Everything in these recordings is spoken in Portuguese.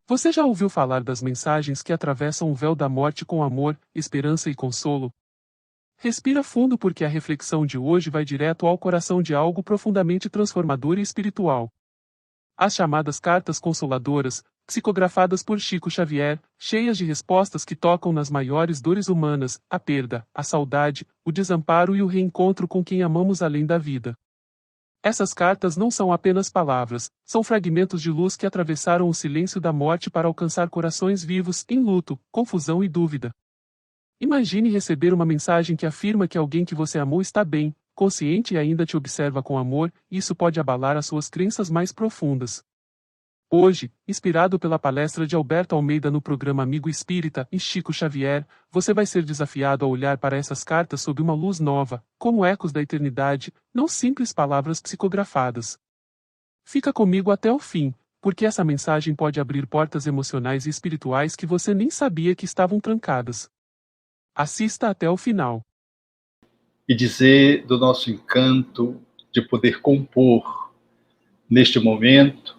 Você já ouviu falar das mensagens que atravessam o véu da morte com amor, esperança e consolo? Respira fundo porque a reflexão de hoje vai direto ao coração de algo profundamente transformador e espiritual. As chamadas cartas consoladoras, psicografadas por Chico Xavier, cheias de respostas que tocam nas maiores dores humanas, a perda, a saudade, o desamparo e o reencontro com quem amamos além da vida. Essas cartas não são apenas palavras, são fragmentos de luz que atravessaram o silêncio da morte para alcançar corações vivos, em luto, confusão e dúvida. Imagine receber uma mensagem que afirma que alguém que você amou está bem, consciente e ainda te observa com amor, e isso pode abalar as suas crenças mais profundas. Hoje, inspirado pela palestra de Alberto Almeida no programa Amigo Espírita e Chico Xavier, você vai ser desafiado a olhar para essas cartas sob uma luz nova, como ecos da eternidade, não simples palavras psicografadas. Fica comigo até o fim, porque essa mensagem pode abrir portas emocionais e espirituais que você nem sabia que estavam trancadas. Assista até o final. E dizer do nosso encanto de poder compor neste momento,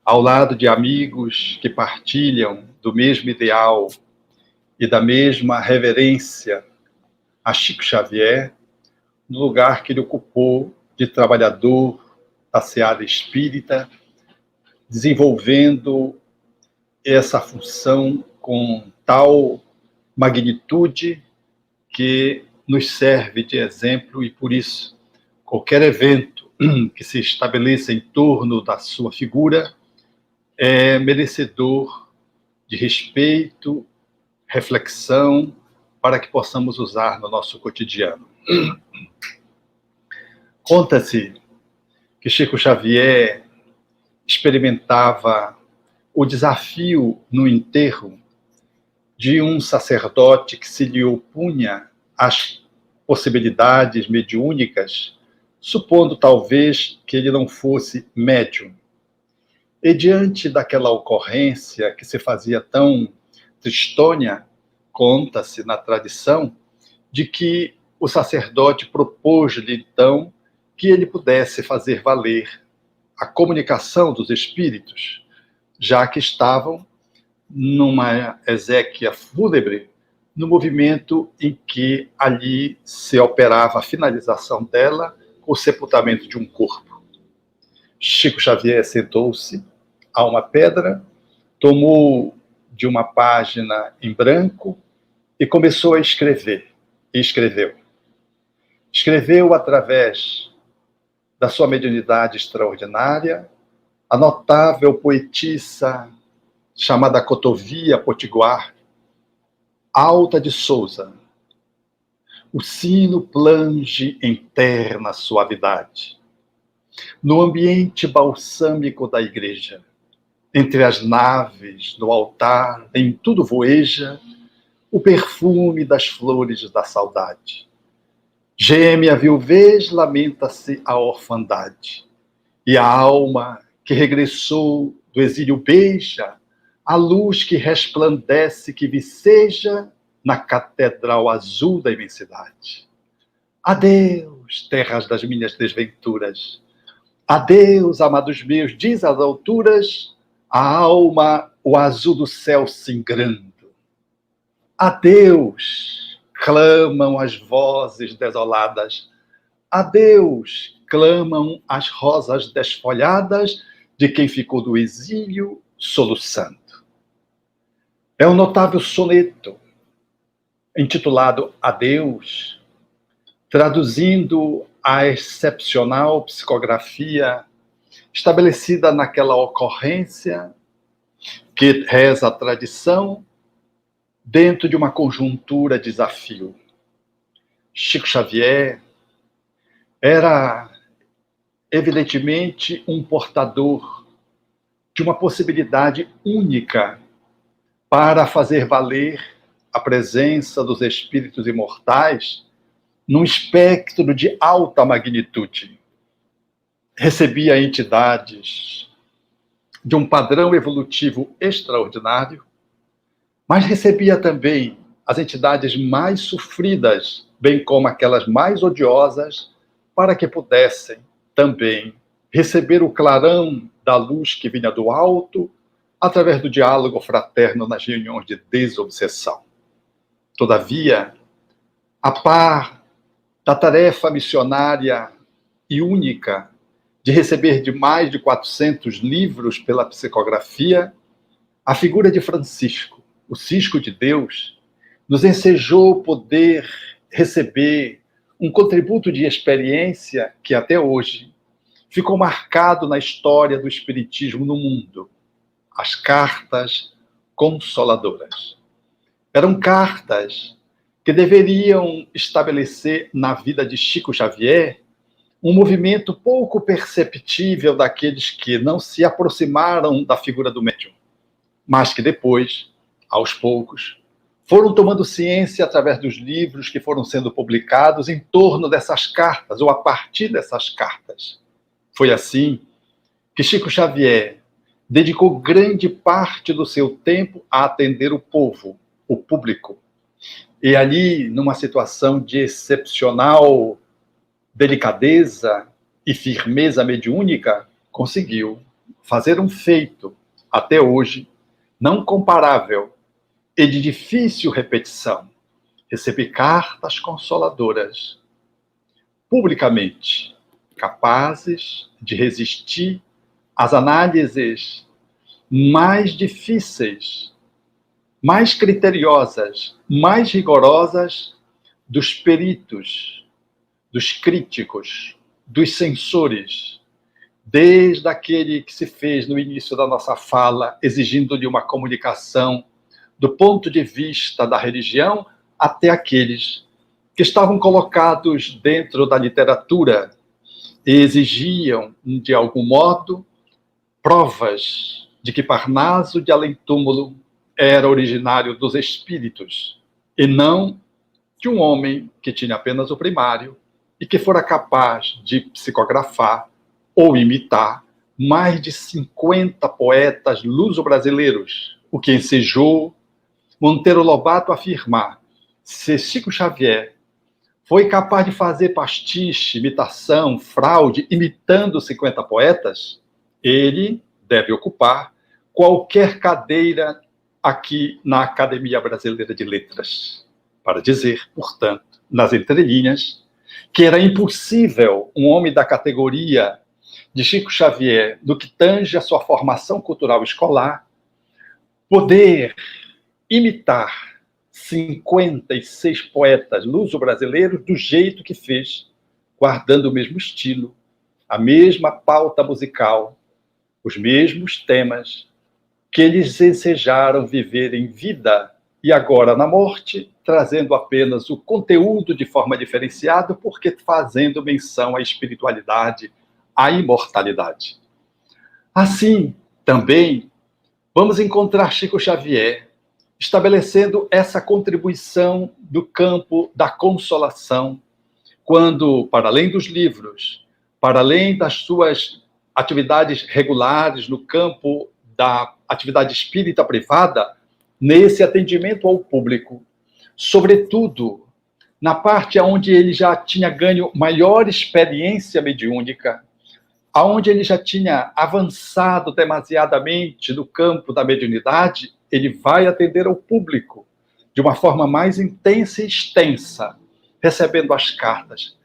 ao lado de amigos que partilham do mesmo ideal e da mesma reverência a Chico Xavier, no lugar que ele ocupou de trabalhador da seara espírita, desenvolvendo essa função com tal magnitude que nos serve de exemplo, e por isso qualquer evento que se estabeleça em torno da sua figura é merecedor de respeito, reflexão, para que possamos usar no nosso cotidiano. Conta-se que Chico Xavier experimentava o desafio no enterro de um sacerdote que se lhe opunha às possibilidades mediúnicas, supondo talvez que ele não fosse médium. E diante daquela ocorrência que se fazia tão tristonha, conta-se na tradição, de que o sacerdote propôs-lhe então que ele pudesse fazer valer a comunicação dos espíritos, já que estavam numa exéquia fúnebre, no movimento em que ali se operava a finalização dela com o sepultamento de um corpo. Chico Xavier sentou-se a uma pedra, tomou de uma página em branco e começou a escrever. E escreveu. Escreveu através da sua mediunidade extraordinária, a notável poetisa chamada Cotovia Potiguar, Alta de Souza. O sino plange em terna suavidade. No ambiente balsâmico da igreja, entre as naves, no altar, em tudo voeja o perfume das flores da saudade. Geme a viuvez, lamenta-se a orfandade. E a alma que regressou do exílio beija a luz que resplandece, que viceja na catedral azul da imensidade. Adeus, terras das minhas desventuras. Adeus, amados meus, diz às alturas a alma, o azul do céu singrando. Adeus, clamam as vozes desoladas. Adeus, clamam as rosas desfolhadas de quem ficou do exílio soluçando. É um notável soneto intitulado Adeus, traduzindo a excepcional psicografia estabelecida naquela ocorrência que reza a tradição dentro de uma conjuntura de desafio. Chico Xavier era evidentemente um portador de uma possibilidade única para fazer valer a presença dos espíritos imortais num espectro de alta magnitude. Recebia entidades de um padrão evolutivo extraordinário, mas recebia também as entidades mais sofridas, bem como aquelas mais odiosas, para que pudessem também receber o clarão da luz que vinha do alto, através do diálogo fraterno nas reuniões de desobsessão. Todavia, a par da tarefa missionária e única de receber de mais de 400 livros pela psicografia, a figura de Francisco, o Cisco de Deus, nos ensejou poder receber um contributo de experiência que até hoje ficou marcado na história do espiritismo no mundo: as cartas consoladoras. Eram cartas que deveriam estabelecer na vida de Chico Xavier um movimento pouco perceptível daqueles que não se aproximaram da figura do médium, mas que depois, aos poucos, foram tomando ciência através dos livros que foram sendo publicados em torno dessas cartas, ou a partir dessas cartas. Foi assim que Chico Xavier dedicou grande parte do seu tempo a atender o povo, o público. E ali, numa situação de excepcional delicadeza e firmeza mediúnica, conseguiu fazer um feito, até hoje, não comparável e de difícil repetição: receber cartas consoladoras, publicamente, capazes de resistir às análises mais difíceis, mais criteriosas, mais rigorosas dos peritos, dos críticos, dos censores, desde aquele que se fez no início da nossa fala, exigindo de uma comunicação do ponto de vista da religião, até aqueles que estavam colocados dentro da literatura e exigiam, de algum modo, provas de que Parnaso de Além-Túmulo era originário dos espíritos, e não de um homem que tinha apenas o primário e que fora capaz de psicografar ou imitar mais de 50 poetas luso-brasileiros, o que ensejou Monteiro Lobato afirmar: se Chico Xavier foi capaz de fazer pastiche, imitação, fraude, imitando 50 poetas, ele deve ocupar qualquer cadeira aqui na Academia Brasileira de Letras. Para dizer, portanto, nas entrelinhas, que era impossível um homem da categoria de Chico Xavier, no que tange a sua formação cultural escolar, poder imitar 56 poetas luso-brasileiros do jeito que fez, guardando o mesmo estilo, a mesma pauta musical, os mesmos temas que eles ensejaram viver em vida e agora na morte, trazendo apenas o conteúdo de forma diferenciada, porque fazendo menção à espiritualidade, à imortalidade. Assim, também, vamos encontrar Chico Xavier estabelecendo essa contribuição do campo da consolação, quando, para além dos livros, para além das suas atividades regulares no campo da atividade espírita privada, nesse atendimento ao público, sobretudo na parte onde ele já tinha ganho maior experiência mediúnica, aonde ele já tinha avançado demasiadamente no campo da mediunidade, ele vai atender ao público de uma forma mais intensa e extensa, recebendo as cartas,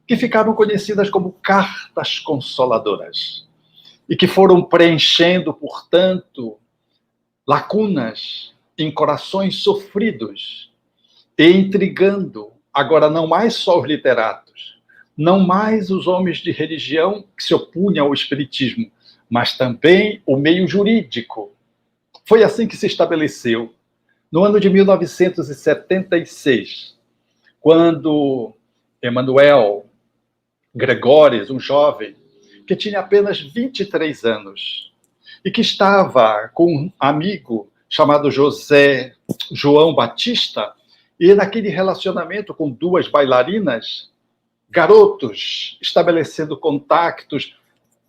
que ficaram conhecidas como cartas consoladoras, e que foram preenchendo, portanto, lacunas em corações sofridos e intrigando, agora não mais só os literatos, não mais os homens de religião que se opunham ao espiritismo, mas também o meio jurídico. Foi assim que se estabeleceu, no ano de 1976, quando Emanuel Gregores, um jovem que tinha apenas 23 anos e que estava com um amigo chamado José João Batista, e naquele relacionamento com duas bailarinas, garotos estabelecendo contactos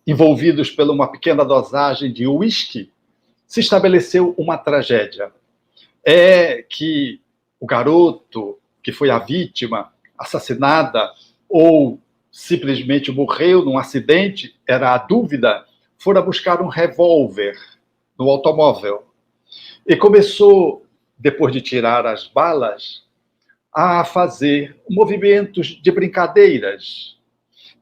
envolvidos por uma pequena dosagem de uísque, se estabeleceu uma tragédia. É que o garoto, que foi a vítima, assassinada, ou simplesmente morreu num acidente, era a dúvida, fora buscar um revólver no automóvel. E começou, depois de tirar as balas, a fazer movimentos de brincadeiras.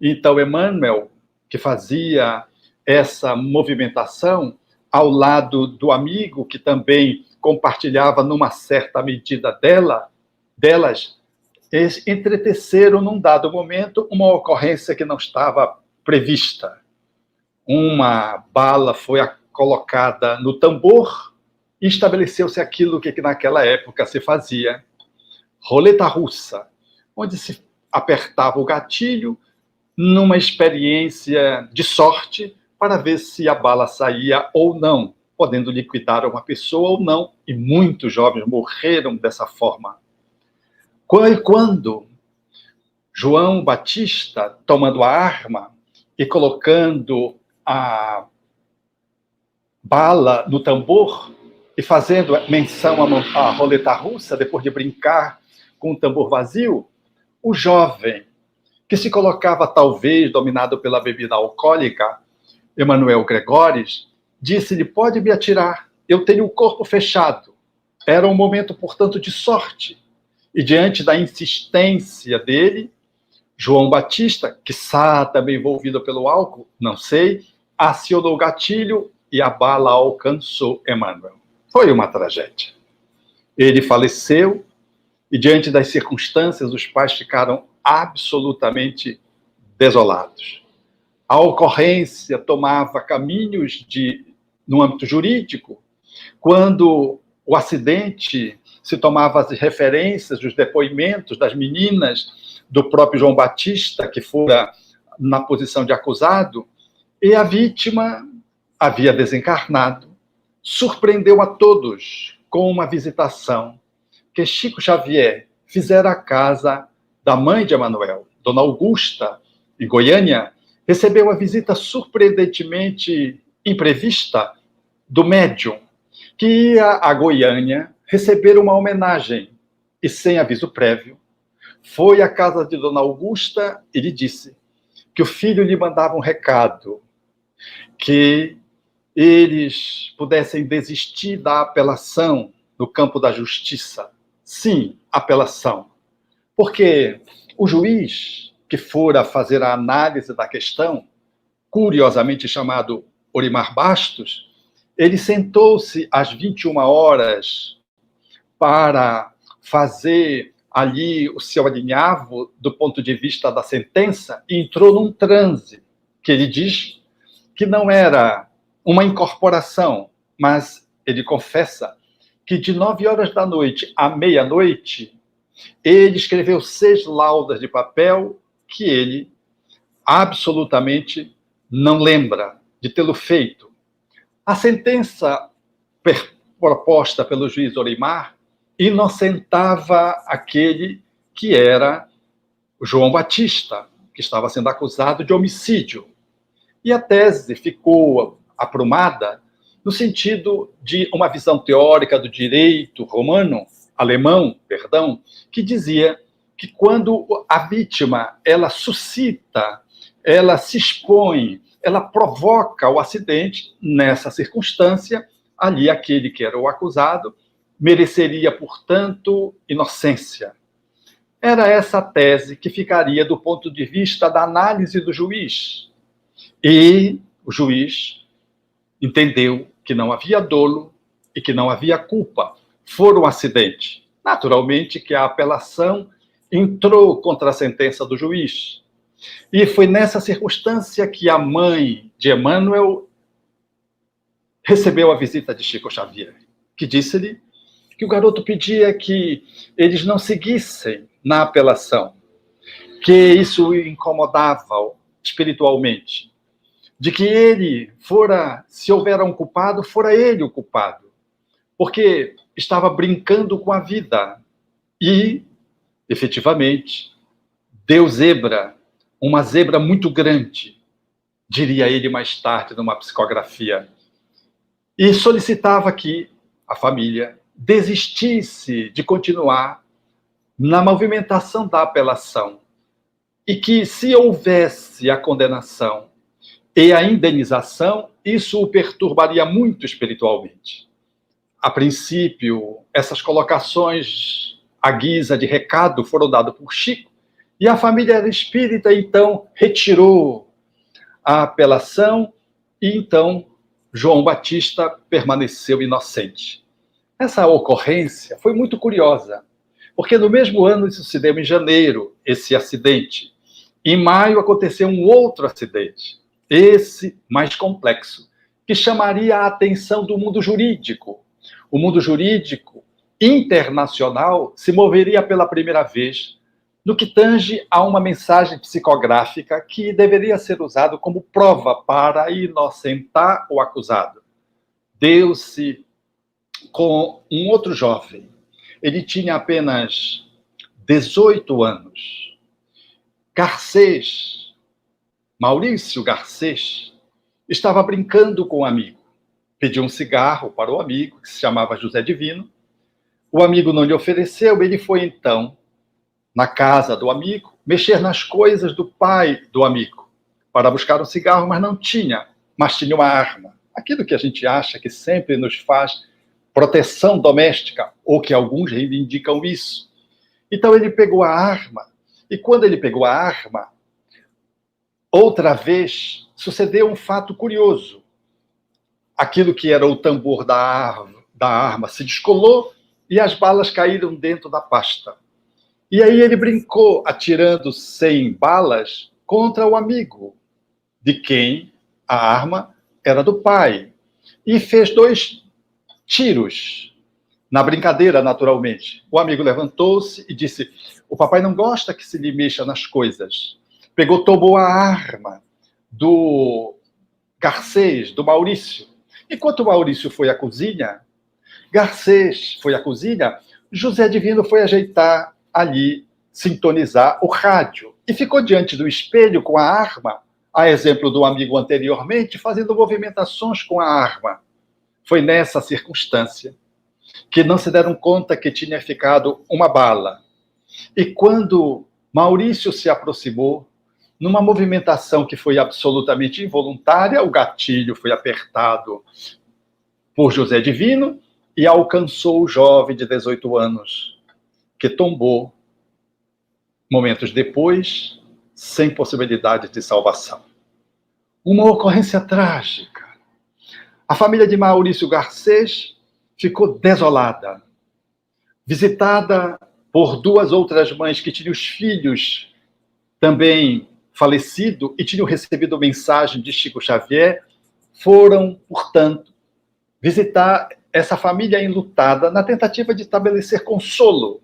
Então, Emmanuel, que fazia essa movimentação ao lado do amigo, que também compartilhava numa certa medida delas, eles entreteceram, num dado momento, uma ocorrência que não estava prevista. Uma bala foi colocada no tambor e estabeleceu-se aquilo que naquela época se fazia, roleta russa, onde se apertava o gatilho numa experiência de sorte para ver se a bala saía ou não, podendo liquidar uma pessoa ou não, e muitos jovens morreram dessa forma. Quando João Batista, tomando a arma e colocando a bala no tambor e fazendo menção à roleta russa, depois de brincar com o tambor vazio, o jovem, que se colocava talvez dominado pela bebida alcoólica, Emanuel Gregores, disse-lhe: pode me atirar, eu tenho o corpo fechado. Era um momento, portanto, de sorte. E diante da insistência dele, João Batista, quiçá também envolvido pelo álcool, não sei, acionou o gatilho e a bala alcançou Emmanuel. Foi uma tragédia. Ele faleceu e, diante das circunstâncias, os pais ficaram absolutamente desolados. A ocorrência tomava caminhos no âmbito jurídico, quando o acidente se tomava as referências, os depoimentos das meninas do próprio João Batista, que fora na posição de acusado, e a vítima havia desencarnado. Surpreendeu a todos com uma visitação que Chico Xavier fizera à casa da mãe de Emanuel, Dona Augusta, em Goiânia. Recebeu a visita surpreendentemente imprevista do médium, que ia a Goiânia receber uma homenagem e, sem aviso prévio, foi à casa de Dona Augusta e lhe disse que o filho lhe mandava um recado, que eles pudessem desistir da apelação no campo da justiça. Sim, apelação. Porque o juiz que fora fazer a análise da questão, curiosamente chamado Orimar Bastos, ele sentou-se às 21 horas para fazer ali o seu alinhavo do ponto de vista da sentença e entrou num transe, que ele diz que não era uma incorporação, mas ele confessa que de 9 horas da noite à meia-noite, ele escreveu 6 laudas de papel que ele absolutamente não lembra de tê-lo feito. A sentença proposta pelo juiz Orimar inocentava aquele que era o João Batista, que estava sendo acusado de homicídio. E a tese ficou aprumada no sentido de uma visão teórica do direito alemão, que dizia que quando a vítima ela suscita, ela se expõe, ela provoca o acidente, nessa circunstância, ali aquele que era o acusado mereceria, portanto, inocência. Era essa a tese que ficaria do ponto de vista da análise do juiz. E o juiz entendeu que não havia dolo e que não havia culpa. Foi um acidente. Naturalmente que a apelação entrou contra a sentença do juiz. E foi nessa circunstância que a mãe de Emmanuel recebeu a visita de Chico Xavier, que disse-lhe que o garoto pedia que eles não seguissem na apelação, que isso o incomodava espiritualmente, de que ele fora, se houver um culpado, fora ele o culpado, porque estava brincando com a vida. E, efetivamente, deu zebra, uma zebra muito grande, diria ele mais tarde numa psicografia, e solicitava que a família desistisse de continuar na movimentação da apelação e que, se houvesse a condenação, e a indenização, isso o perturbaria muito espiritualmente. A princípio, essas colocações à guisa de recado foram dadas por Chico, e a família era espírita, então retirou a apelação, e então João Batista permaneceu inocente. Essa ocorrência foi muito curiosa, porque no mesmo ano, isso se deu em janeiro, esse acidente. Em maio aconteceu um outro acidente, esse mais complexo, que chamaria a atenção do mundo jurídico. O mundo jurídico internacional se moveria pela primeira vez no que tange a uma mensagem psicográfica que deveria ser usada como prova para inocentar o acusado. Deu-se com um outro jovem. Ele tinha apenas 18 anos. Garcês, Maurício Garcês, estava brincando com um amigo. Pediu um cigarro para o amigo, que se chamava José Divino. O amigo não lhe ofereceu, ele foi então na casa do amigo, mexer nas coisas do pai do amigo, para buscar um cigarro, mas tinha uma arma. Aquilo que a gente acha que sempre nos faz proteção doméstica, ou que alguns reivindicam isso. Então ele pegou a arma, e quando ele pegou a arma, outra vez sucedeu um fato curioso. Aquilo que era o tambor da arma se descolou e as balas caíram dentro da pasta. E aí ele brincou, atirando 100 balas contra o amigo, de quem a arma era do pai. E fez 2 tiros, na brincadeira, naturalmente. O amigo levantou-se e disse: o papai não gosta que se lhe mexa nas coisas. Tomou a arma do Garcês, do Maurício. Enquanto o Maurício foi à cozinha, Garcês foi à cozinha, José Divino foi ajeitar ali, sintonizar o rádio. E ficou diante do espelho com a arma, a exemplo do amigo anteriormente, fazendo movimentações com a arma. Foi nessa circunstância que não se deram conta que tinha ficado uma bala. E quando Maurício se aproximou, numa movimentação que foi absolutamente involuntária, o gatilho foi apertado por José Divino e alcançou o jovem de 18 anos, que tombou, momentos depois, sem possibilidade de salvação. Uma ocorrência trágica. A família de Maurício Garcês ficou desolada, visitada por 2 outras mães que tinham os filhos também falecido e tinham recebido mensagem de Chico Xavier, foram, portanto, visitar essa família enlutada na tentativa de estabelecer consolo.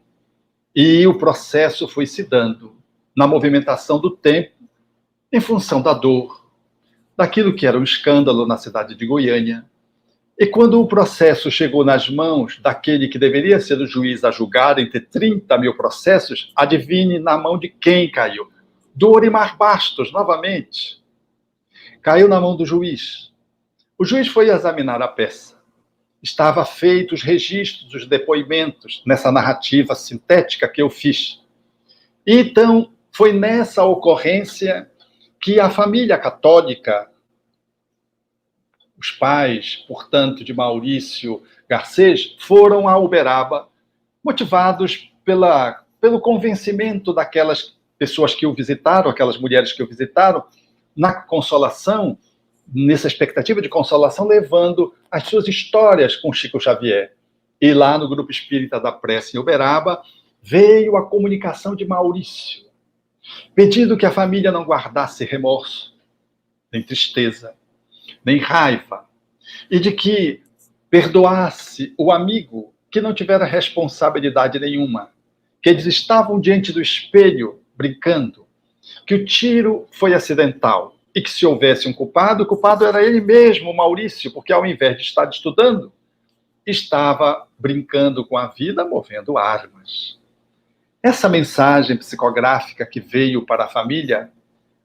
E o processo foi se dando na movimentação do tempo, em função da dor, daquilo que era um escândalo na cidade de Goiânia. E quando o processo chegou nas mãos daquele que deveria ser o juiz a julgar entre 30 mil processos, adivinhe na mão de quem caiu? Do Orimar Bastos, novamente. Caiu na mão do juiz. O juiz foi examinar a peça. Estava feitos os registros dos depoimentos nessa narrativa sintética que eu fiz. Então, foi nessa ocorrência que a família católica, os pais, portanto, de Garcês, foram a Uberaba, motivados pelo convencimento daquelas pessoas que o visitaram, aquelas mulheres que o visitaram, na consolação, nessa expectativa de consolação, levando as suas histórias com Chico Xavier. E lá no Grupo Espírita da Prece em Uberaba, veio a comunicação de Maurício, pedindo que a família não guardasse remorso, nem tristeza, nem raiva, e de que perdoasse o amigo que não tivera responsabilidade nenhuma, que eles estavam diante do espelho, brincando, que o tiro foi acidental, e que se houvesse um culpado, o culpado era ele mesmo, Maurício, porque ao invés de estar estudando, estava brincando com a vida, movendo armas. Essa mensagem psicográfica que veio para a família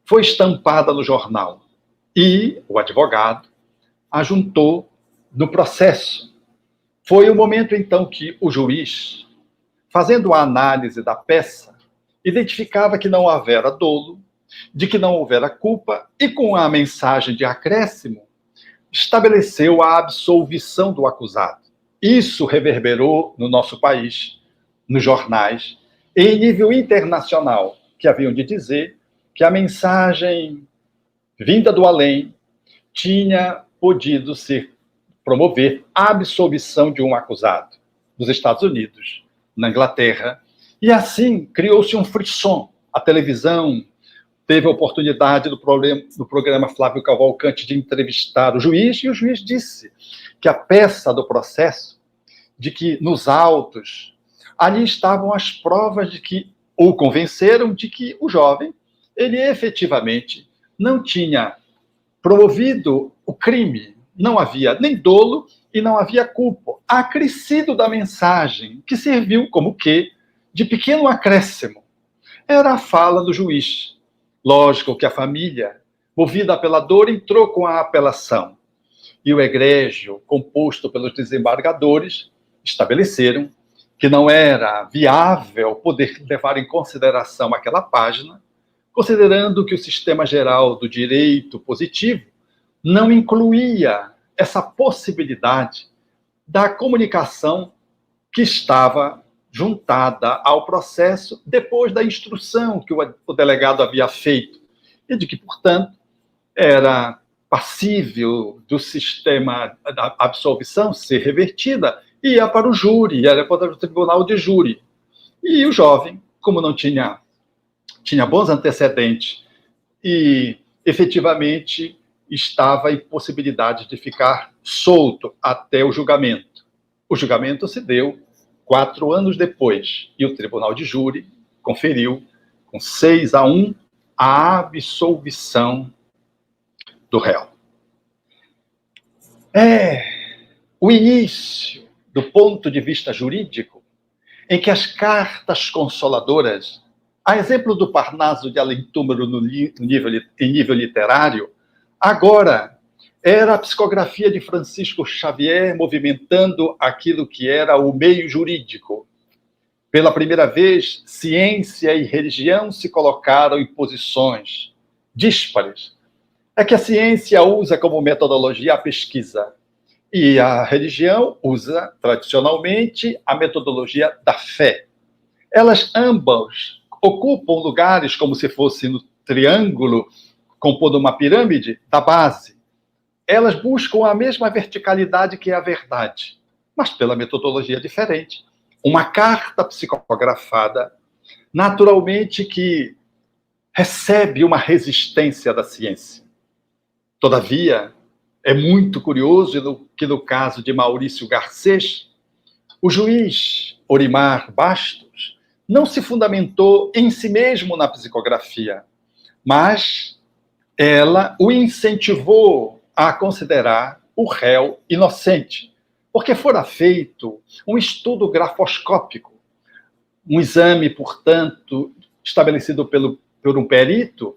foi estampada no jornal e o advogado a juntou no processo. Foi o momento, então, que o juiz, fazendo a análise da peça, identificava que não houvera dolo, de que não houvera culpa e, com a mensagem de acréscimo, estabeleceu a absolvição do acusado. Isso reverberou no nosso país, nos jornais, e em nível internacional, que haviam de dizer que a mensagem vinda do além tinha podido promover a absolvição de um acusado nos Estados Unidos, na Inglaterra, e assim criou-se um frisson. A televisão teve a oportunidade do programa Flávio Cavalcante de entrevistar o juiz, e o juiz disse que a peça do processo, de que nos autos, ali estavam as provas de que o convenceram de que o jovem, ele efetivamente não tinha promovido o crime, não havia nem dolo e não havia culpa. Acrescido da mensagem, que serviu como que de pequeno acréscimo, era a fala do juiz. Lógico que a família, movida pela dor, entrou com a apelação. E o egrégio, composto pelos desembargadores, estabeleceram que não era viável poder levar em consideração aquela página, considerando que o sistema geral do direito positivo não incluía essa possibilidade da comunicação que estava juntada ao processo depois da instrução que o delegado havia feito, e de que, portanto, era passível do sistema da absolvição ser revertida e ia para o júri, era para o tribunal de júri. E o jovem, como não tinha bons antecedentes e, efetivamente, estava em possibilidade de ficar solto até o julgamento. O julgamento se deu 4 anos depois, e o tribunal de júri conferiu, com 6-1, a absolvição do réu. É o início, do ponto de vista jurídico, em que as cartas consoladoras, a exemplo do Parnaso de Além-Túmulo em nível literário, agora era a psicografia de Francisco Xavier movimentando aquilo que era o meio jurídico. Pela primeira vez, ciência e religião se colocaram em posições díspares. É que a ciência usa como metodologia a pesquisa, e a religião usa, tradicionalmente, a metodologia da fé. Elas ambas ocupam lugares como se fosse no triângulo, compondo uma pirâmide, da base. Elas buscam a mesma verticalidade que é a verdade, mas pela metodologia diferente. Uma carta psicografada, naturalmente, que recebe uma resistência da ciência. Todavia, é muito curioso que no caso de Maurício Garcês, o juiz Orimar Bastos não se fundamentou em si mesmo na psicografia, mas ela o incentivou a considerar o réu inocente, porque fora feito um estudo grafoscópico, um exame, portanto, estabelecido por um perito,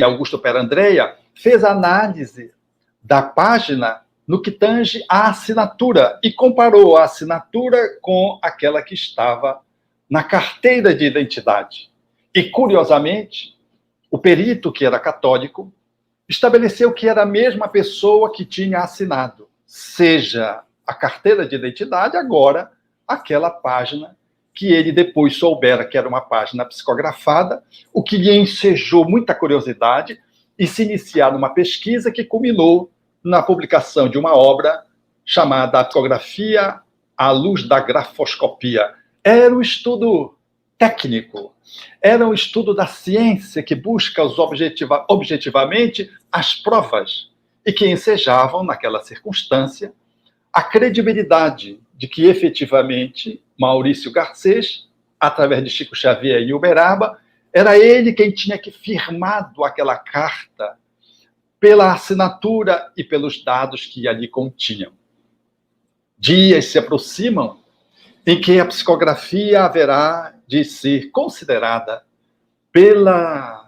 Augusto Perandreia, fez análise da página no que tange à assinatura e comparou a assinatura com aquela que estava na carteira de identidade. E, curiosamente, o perito, que era católico, estabeleceu que era a mesma pessoa que tinha assinado, seja a carteira de identidade, agora aquela página que ele depois soubera que era uma página psicografada, o que lhe ensejou muita curiosidade e se iniciar numa pesquisa que culminou na publicação de uma obra chamada A Psicografia à Luz da Grafoscopia. Era um estudo técnico, era um estudo da ciência que busca objetivamente as provas e que ensejavam, naquela circunstância, a credibilidade de que, efetivamente, Maurício Garcês, através de Chico Xavier e Uberaba, era ele quem tinha que firmado aquela carta pela assinatura e pelos dados que ali continham. Dias se aproximam em que a psicografia haverá de ser considerada pelos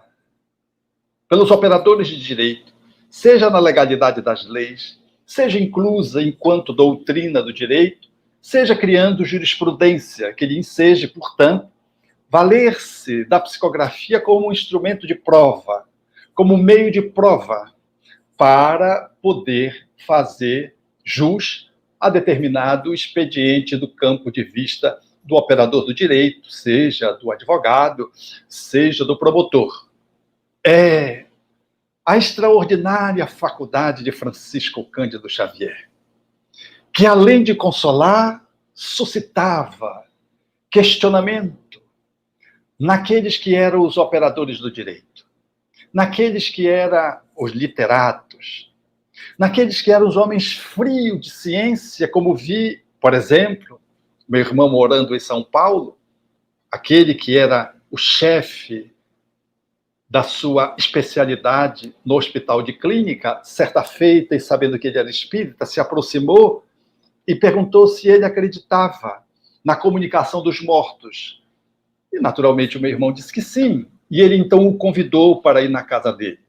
operadores de direito, seja na legalidade das leis, seja inclusa enquanto doutrina do direito, seja criando jurisprudência que lhe enseje, portanto, valer-se da psicografia como um instrumento de prova, como meio de prova, para poder fazer jus a determinado expediente do campo de vista do operador do direito, seja do advogado, seja do promotor. É a extraordinária faculdade de Francisco Cândido Xavier, que além de consolar, suscitava questionamento naqueles que eram os operadores do direito, naqueles que eram os literatos, naqueles que eram os homens frios de ciência, como vi, por exemplo, meu irmão morando em São Paulo, aquele que era o chefe da sua especialidade no hospital de clínica, certa feita, e sabendo que ele era espírita, se aproximou e perguntou se ele acreditava na comunicação dos mortos. E, naturalmente, o meu irmão disse que sim. E ele, então, o convidou para ir na casa dele.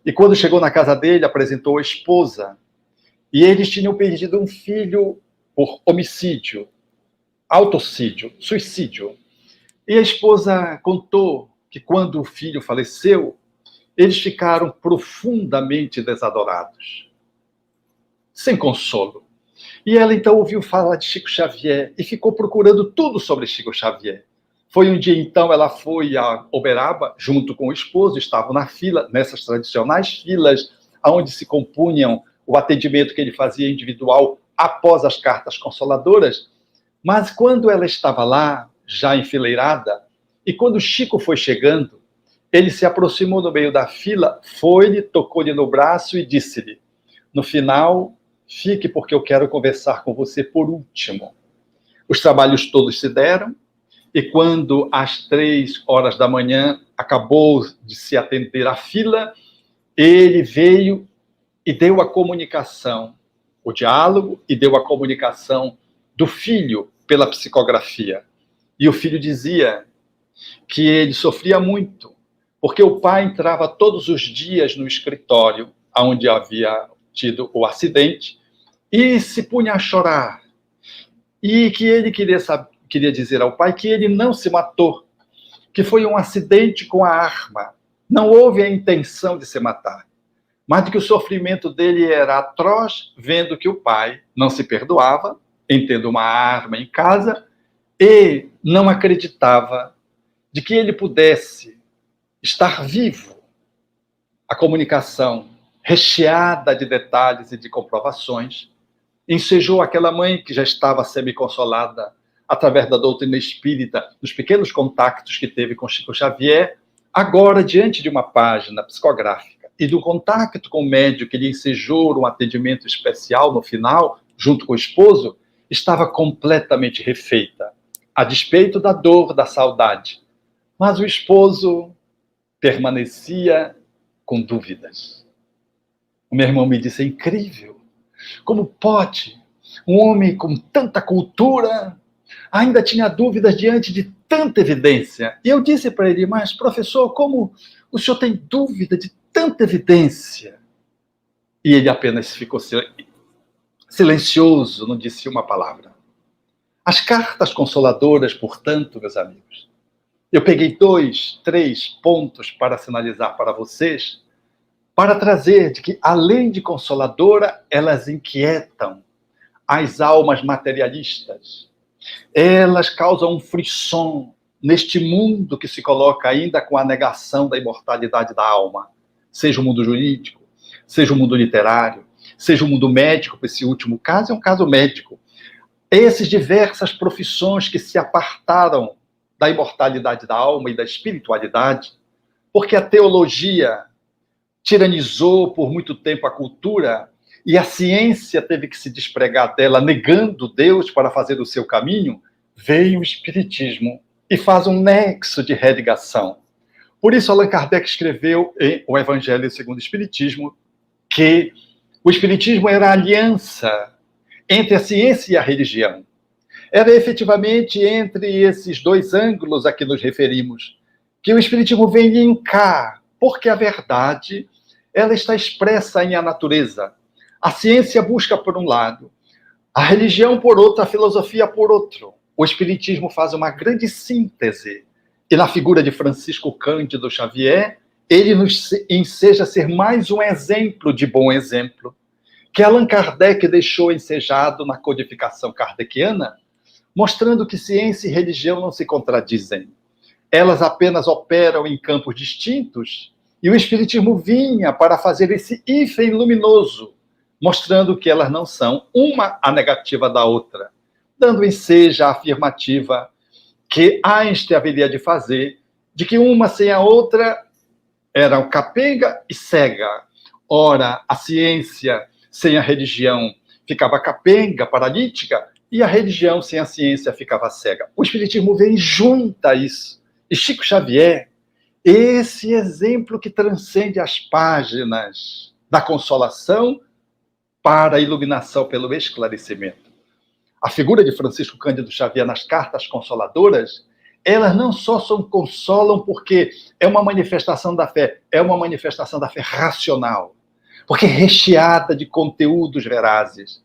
E, quando chegou na casa dele, apresentou a esposa. E eles tinham perdido um filho por homicídio, autocídio, suicídio. E a esposa contou que, quando o filho faleceu, eles ficaram profundamente desadorados, sem consolo. E ela, então, ouviu falar de Chico Xavier e ficou procurando tudo sobre Chico Xavier. Foi um dia, então, ela foi a Uberaba, junto com o esposo, estavam na fila, nessas tradicionais filas, onde se compunham o atendimento que ele fazia individual após as cartas consoladoras. Mas, quando ela estava lá, já enfileirada, e quando Chico foi chegando, ele se aproximou no meio da fila, foi-lhe, tocou-lhe no braço e disse-lhe, no final, fique porque eu quero conversar com você por último. Os trabalhos todos se deram, e quando às 3h da manhã acabou de se atender à fila, ele veio e deu a comunicação, o diálogo, e deu a comunicação do filho pela psicografia. E o filho dizia que ele sofria muito, porque o pai entrava todos os dias no escritório, onde havia tido o acidente, e se punha a chorar. E que ele queria dizer ao pai que ele não se matou, que foi um acidente com a arma. Não houve a intenção de se matar, mas de que o sofrimento dele era atroz, vendo que o pai não se perdoava, em tendo uma arma em casa, e não acreditava de que ele pudesse estar vivo. A comunicação, recheada de detalhes e de comprovações, ensejou aquela mãe que já estava semi-consolada através da doutrina espírita, dos pequenos contactos que teve com Chico Xavier, agora, diante de uma página psicográfica e do contato com o médium que lhe ensejou um atendimento especial no final, junto com o esposo, estava completamente refeita, a despeito da dor, da saudade. Mas o esposo permanecia com dúvidas. O meu irmão me disse, é incrível, como pode um homem com tanta cultura ainda tinha dúvidas diante de tanta evidência? E eu disse para ele, mas professor, como o senhor tem dúvida de tanta evidência? E ele apenas ficou silencioso, não disse uma palavra. As cartas consoladoras, portanto, meus amigos, eu peguei 2, 3 pontos para sinalizar para vocês, para trazer de que, além de consoladora, elas inquietam as almas materialistas. Elas causam um frisson neste mundo que se coloca ainda com a negação da imortalidade da alma. Seja o mundo jurídico, seja o mundo literário, seja o mundo médico, esse último caso é um caso médico. Essas diversas profissões que se apartaram da imortalidade da alma e da espiritualidade, porque a teologia tiranizou por muito tempo a cultura e a ciência teve que se despregar dela, negando Deus para fazer o seu caminho, veio o Espiritismo e faz um nexo de religação. Por isso, Allan Kardec escreveu em O Evangelho segundo o Espiritismo que o Espiritismo era a aliança entre a ciência e a religião. Era efetivamente entre esses dois ângulos a que nos referimos que o Espiritismo vem linkar, porque a verdade ela está expressa em a natureza. A ciência busca por um lado, a religião por outro, a filosofia por outro. O Espiritismo faz uma grande síntese E na figura de Francisco Cândido Xavier, ele nos enseja ser mais um exemplo de bom exemplo, que Allan Kardec deixou ensejado na codificação kardeciana, mostrando que ciência e religião não se contradizem. Elas apenas operam em campos distintos, e o Espiritismo vinha para fazer esse hífen luminoso, mostrando que elas não são uma a negativa da outra, dando ensejo a afirmativa que Einstein haveria de fazer, de que uma sem a outra eram capenga e cega. Ora, a ciência sem a religião ficava capenga, paralítica, e a religião sem a ciência ficava cega. O Espiritismo vem e junta isso. E Chico Xavier, esse exemplo que transcende as páginas da consolação para a iluminação pelo esclarecimento. A figura de Francisco Cândido Xavier nas cartas consoladoras, elas não só consolam porque é uma manifestação da fé, é uma manifestação da fé racional, porque é recheada de conteúdos verazes,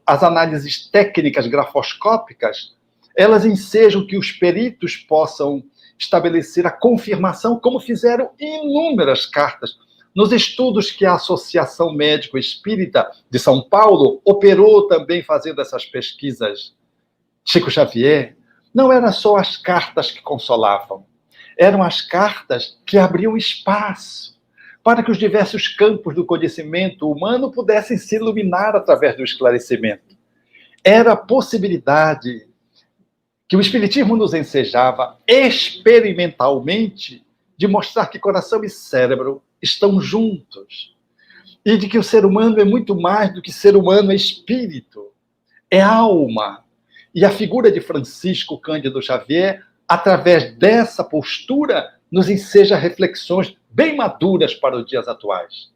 as análises técnicas grafoscópicas, elas ensejam que os peritos possam estabelecer a confirmação, como fizeram inúmeras cartas, nos estudos que a Associação Médico Espírita de São Paulo operou também fazendo essas pesquisas. Chico Xavier, não eram só as cartas que consolavam, eram as cartas que abriam espaço para que os diversos campos do conhecimento humano pudessem se iluminar através do esclarecimento. Era a possibilidade que o Espiritismo nos ensejava experimentalmente de mostrar que coração e cérebro estão juntos. E de que o ser humano é muito mais do que ser humano, é espírito, é alma. E a figura de Francisco Cândido Xavier, através dessa postura, nos enseja reflexões bem maduras para os dias atuais.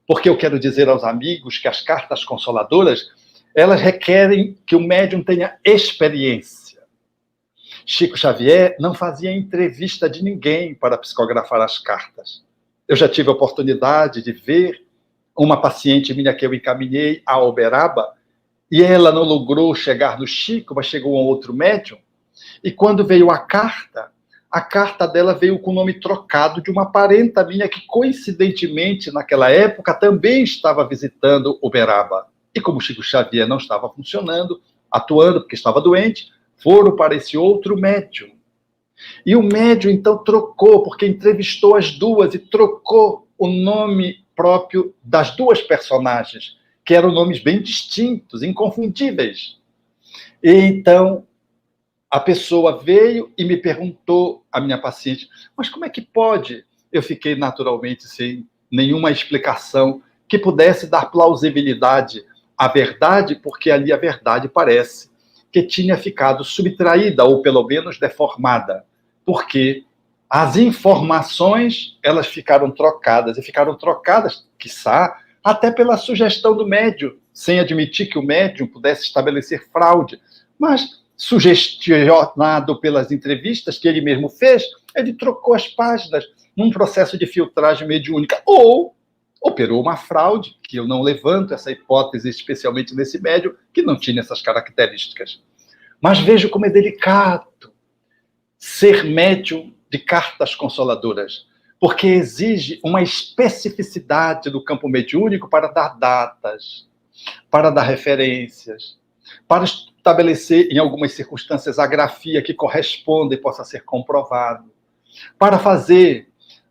Porque eu quero dizer aos amigos que as cartas consoladoras, elas requerem que o médium tenha experiência. Chico Xavier não fazia entrevista de ninguém para psicografar as cartas. Eu já tive a oportunidade de ver uma paciente minha que eu encaminhei a Uberaba, e ela não logrou chegar no Chico, mas chegou a um outro médium, e quando veio a carta dela veio com o nome trocado de uma parenta minha que, coincidentemente, naquela época, também estava visitando Uberaba. E como Chico Xavier não estava funcionando, atuando porque estava doente, foram para esse outro médium. E o médium, então, trocou, porque entrevistou as duas e trocou o nome próprio das duas personagens, que eram nomes bem distintos, inconfundíveis. E então, a pessoa veio e me perguntou, a minha paciente, mas como é que pode? Eu fiquei naturalmente sem nenhuma explicação que pudesse dar plausibilidade à verdade, porque ali a verdade parece que tinha ficado subtraída, ou pelo menos deformada, porque as informações, elas ficaram trocadas, e ficaram trocadas, quiçá, até pela sugestão do médium, sem admitir que o médium pudesse estabelecer fraude, mas sugestionado pelas entrevistas que ele mesmo fez, ele trocou as páginas num processo de filtragem mediúnica, ou operou uma fraude, que eu não levanto essa hipótese, especialmente nesse médium, que não tinha essas características. Mas vejo como é delicado ser médium de cartas consoladoras, porque exige uma especificidade do campo mediúnico para dar datas, para dar referências, para estabelecer, em algumas circunstâncias, a grafia que corresponda e possa ser comprovado, para fazer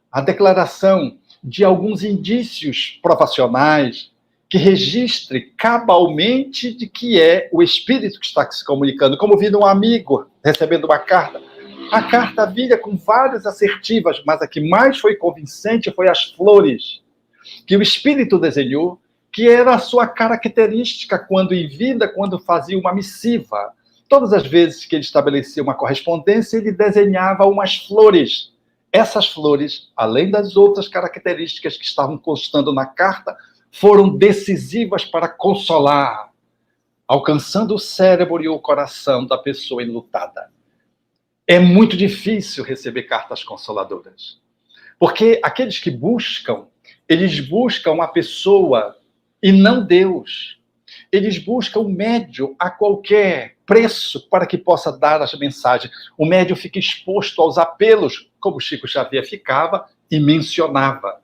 a declaração de alguns indícios provacionais que registre cabalmente de que é o espírito que está se comunicando. Como vi um amigo recebendo uma carta, a carta vinha com várias assertivas, mas a que mais foi convincente foi as flores que o espírito desenhou, que era a sua característica quando em vida, quando fazia uma missiva. Todas as vezes que ele estabelecia uma correspondência, ele desenhava umas flores. Essas flores, além das outras características que estavam constando na carta, foram decisivas para consolar, alcançando o cérebro e o coração da pessoa enlutada. É muito difícil receber cartas consoladoras, porque aqueles que buscam, eles buscam a pessoa e não Deus. eles buscam o médium a qualquer preço para que possa dar as mensagens. O médium fica exposto aos apelos, como Chico Xavier ficava e mencionava.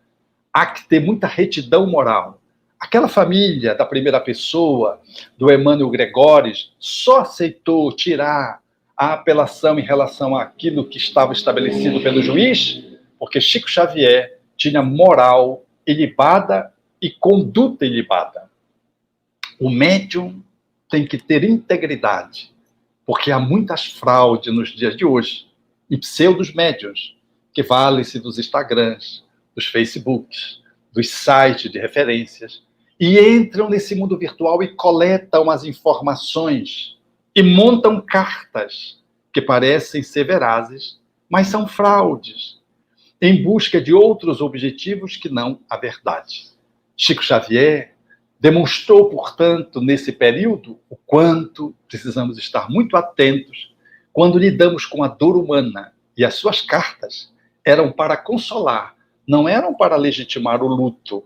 Há que ter muita retidão moral. Aquela família da primeira pessoa, do Emmanuel Gregores, só aceitou tirar a apelação em relação àquilo que estava estabelecido pelo juiz, porque Chico Xavier tinha moral ilibada e conduta ilibada. O médium tem que ter integridade, porque há muitas fraudes nos dias de hoje, e pseudos médiuns, que valem-se dos Instagrams, dos Facebooks, dos sites de referências, e entram nesse mundo virtual e coletam as informações e montam cartas que parecem ser verazes, mas são fraudes, em busca de outros objetivos que não a verdade. Chico Xavier demonstrou, portanto, nesse período, o quanto precisamos estar muito atentos quando lidamos com a dor humana, e as suas cartas eram para consolar, não eram para legitimar o luto,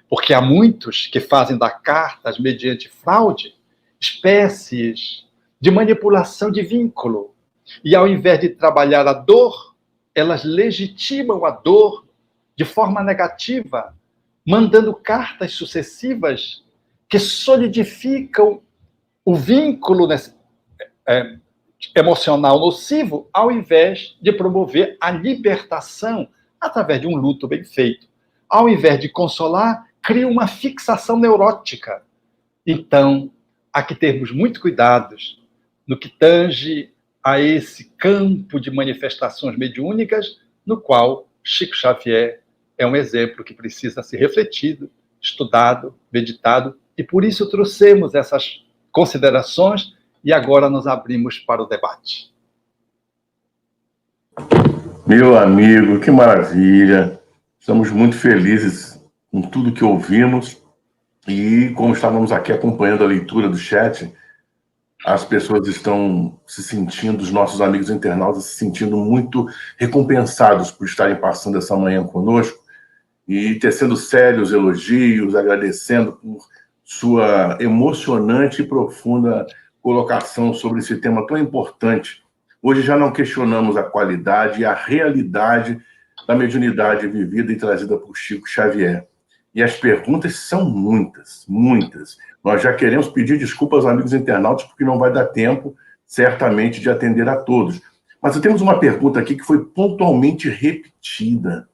porque há muitos que fazem da cartas, mediante fraude, espécies de manipulação de vínculo. E ao invés de trabalhar a dor, elas legitimam a dor de forma negativa, mandando cartas sucessivas que solidificam o vínculo emocional nocivo, ao invés de promover a libertação através de um luto bem feito. Ao invés de consolar, cria uma fixação neurótica. Então, há que termos muito cuidados no que tange a esse campo de manifestações mediúnicas, no qual Chico Xavier é um exemplo que precisa ser refletido, estudado, meditado, e por isso trouxemos essas considerações e agora nos abrimos para o debate. Meu amigo, que maravilha! Estamos muito felizes com tudo que ouvimos e, como estávamos aqui acompanhando a leitura do chat, as pessoas estão se sentindo, os nossos amigos internautas se sentindo muito recompensados por estarem passando essa manhã conosco e tecendo sérios elogios, agradecendo por sua emocionante e profunda colocação sobre esse tema tão importante. Hoje já não questionamos a qualidade e a realidade da mediunidade vivida e trazida por Chico Xavier. E as perguntas são muitas, muitas. Nós já queremos pedir desculpas aos amigos internautas, porque não vai dar tempo, certamente, de atender a todos. Mas temos uma pergunta aqui que foi pontualmente repetida.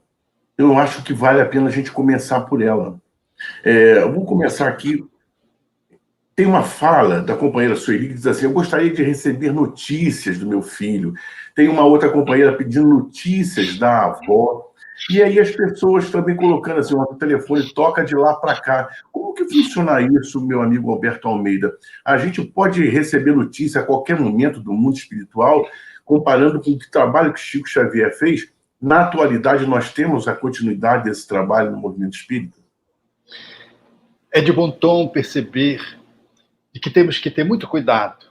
Eu acho que vale a pena a gente começar por ela. Eu vou começar aqui. Tem uma fala da companheira Sueli que diz assim: eu gostaria de receber notícias do meu filho. Tem uma outra companheira pedindo notícias da avó. E aí as pessoas também colocando assim, o telefone toca de lá para cá. Como que funciona isso, meu amigo Alberto Almeida? A gente pode receber notícia a qualquer momento do mundo espiritual, comparando com o trabalho que Chico Xavier fez? Na atualidade, nós temos a continuidade desse trabalho no movimento espírita? É de bom tom perceber de que temos que ter muito cuidado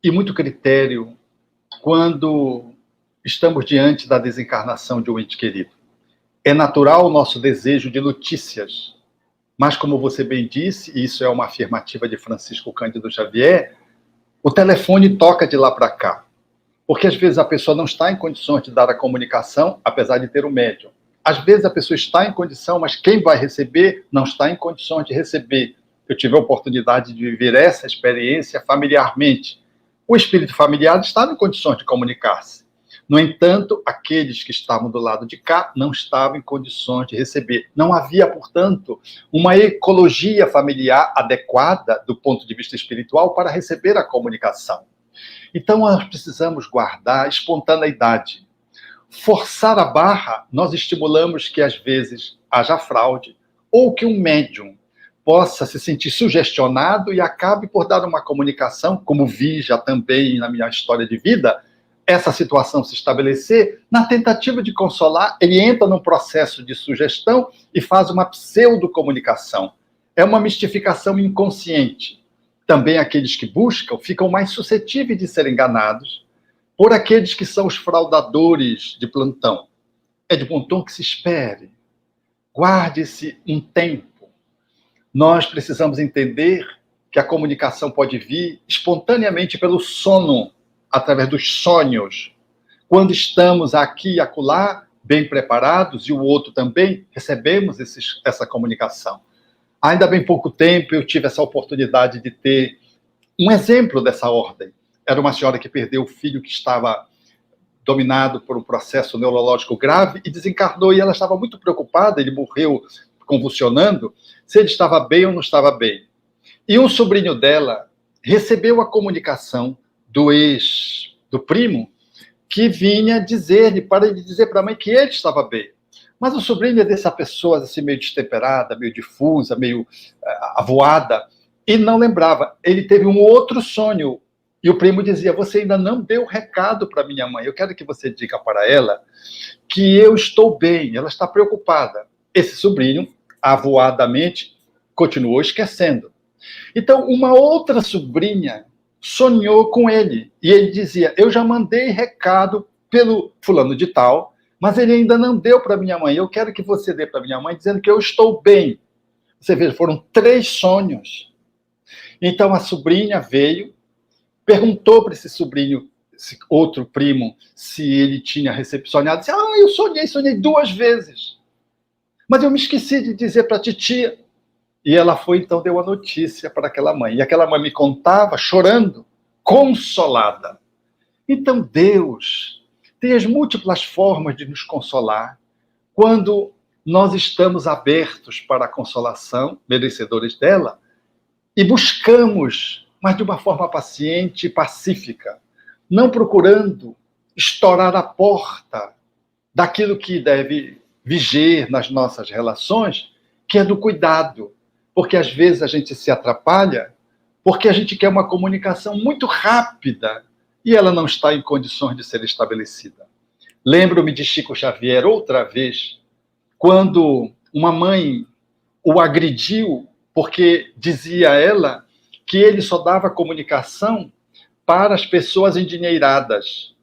e muito critério quando estamos diante da desencarnação de um ente querido. É natural o nosso desejo de notícias, mas como você bem disse, e isso é uma afirmativa de Francisco Cândido Xavier, o telefone toca de lá para cá, porque às vezes a pessoa não está em condições de dar a comunicação, apesar de ter o médium. Às vezes a pessoa está em condição, mas quem vai receber não está em condições de receber. Eu tive a oportunidade de viver essa experiência familiarmente. O espírito familiar estava em condições de comunicar-se. No entanto, aqueles que estavam do lado de cá não estavam em condições de receber. Não havia, portanto, uma ecologia familiar adequada do ponto de vista espiritual para receber a comunicação. Então, nós precisamos guardar a espontaneidade. Forçar a barra, nós estimulamos que, às vezes, haja fraude ou que um médium possa se sentir sugestionado e acabe por dar uma comunicação, como vi já também na minha história de vida, essa situação se estabelecer, na tentativa de consolar, ele entra num processo de sugestão e faz uma pseudocomunicação. É uma mistificação inconsciente. Também aqueles que buscam ficam mais suscetíveis de serem enganados por aqueles que são os fraudadores de plantão. É de bom tom que se espere. Guarde-se um tempo. Nós precisamos entender que a comunicação pode vir espontaneamente pelo sono, através dos sonhos. Quando estamos aqui e acolá, bem preparados, e o outro também, recebemos essa comunicação. Ainda bem pouco tempo eu tive essa oportunidade de ter um exemplo dessa ordem. Era uma senhora que perdeu o filho que estava dominado por um processo neurológico grave e desencarnou, e ela estava muito preocupada, ele morreu convulsionando, se ele estava bem ou não estava bem. E um sobrinho dela recebeu a comunicação do primo, que vinha dizer-lhe, para ele dizer para a mãe que ele estava bem. Mas o sobrinho é dessa pessoa assim, meio destemperada, meio difusa, meio avoada, e não lembrava. Ele teve um outro sonho, e o primo dizia, você ainda não deu recado para minha mãe, eu quero que você diga para ela que eu estou bem, ela está preocupada. Esse sobrinho, avoadamente, continuou esquecendo. Então, uma outra sobrinha sonhou com ele, e ele dizia, eu já mandei recado pelo fulano de tal, mas ele ainda não deu para minha mãe, eu quero que você dê para minha mãe, dizendo que eu estou bem. Você vê, foram 3 sonhos. Então, a sobrinha veio, perguntou para esse sobrinho, esse outro primo, se ele tinha sonhado, disse, eu sonhei 2 vezes, mas eu me esqueci de dizer para a titia. E ela foi, então, deu a notícia para aquela mãe. E aquela mãe me contava, chorando, consolada. Então, Deus tem as múltiplas formas de nos consolar quando nós estamos abertos para a consolação, merecedores dela, e buscamos, mas de uma forma paciente e pacífica, não procurando estourar a porta daquilo que deve viger nas nossas relações, que é do cuidado. Porque às vezes a gente se atrapalha porque a gente quer uma comunicação muito rápida e ela não está em condições de ser estabelecida. Lembro-me de Chico Xavier outra vez, quando uma mãe o agrediu porque dizia a ela que ele só dava comunicação para as pessoas endinheiradas,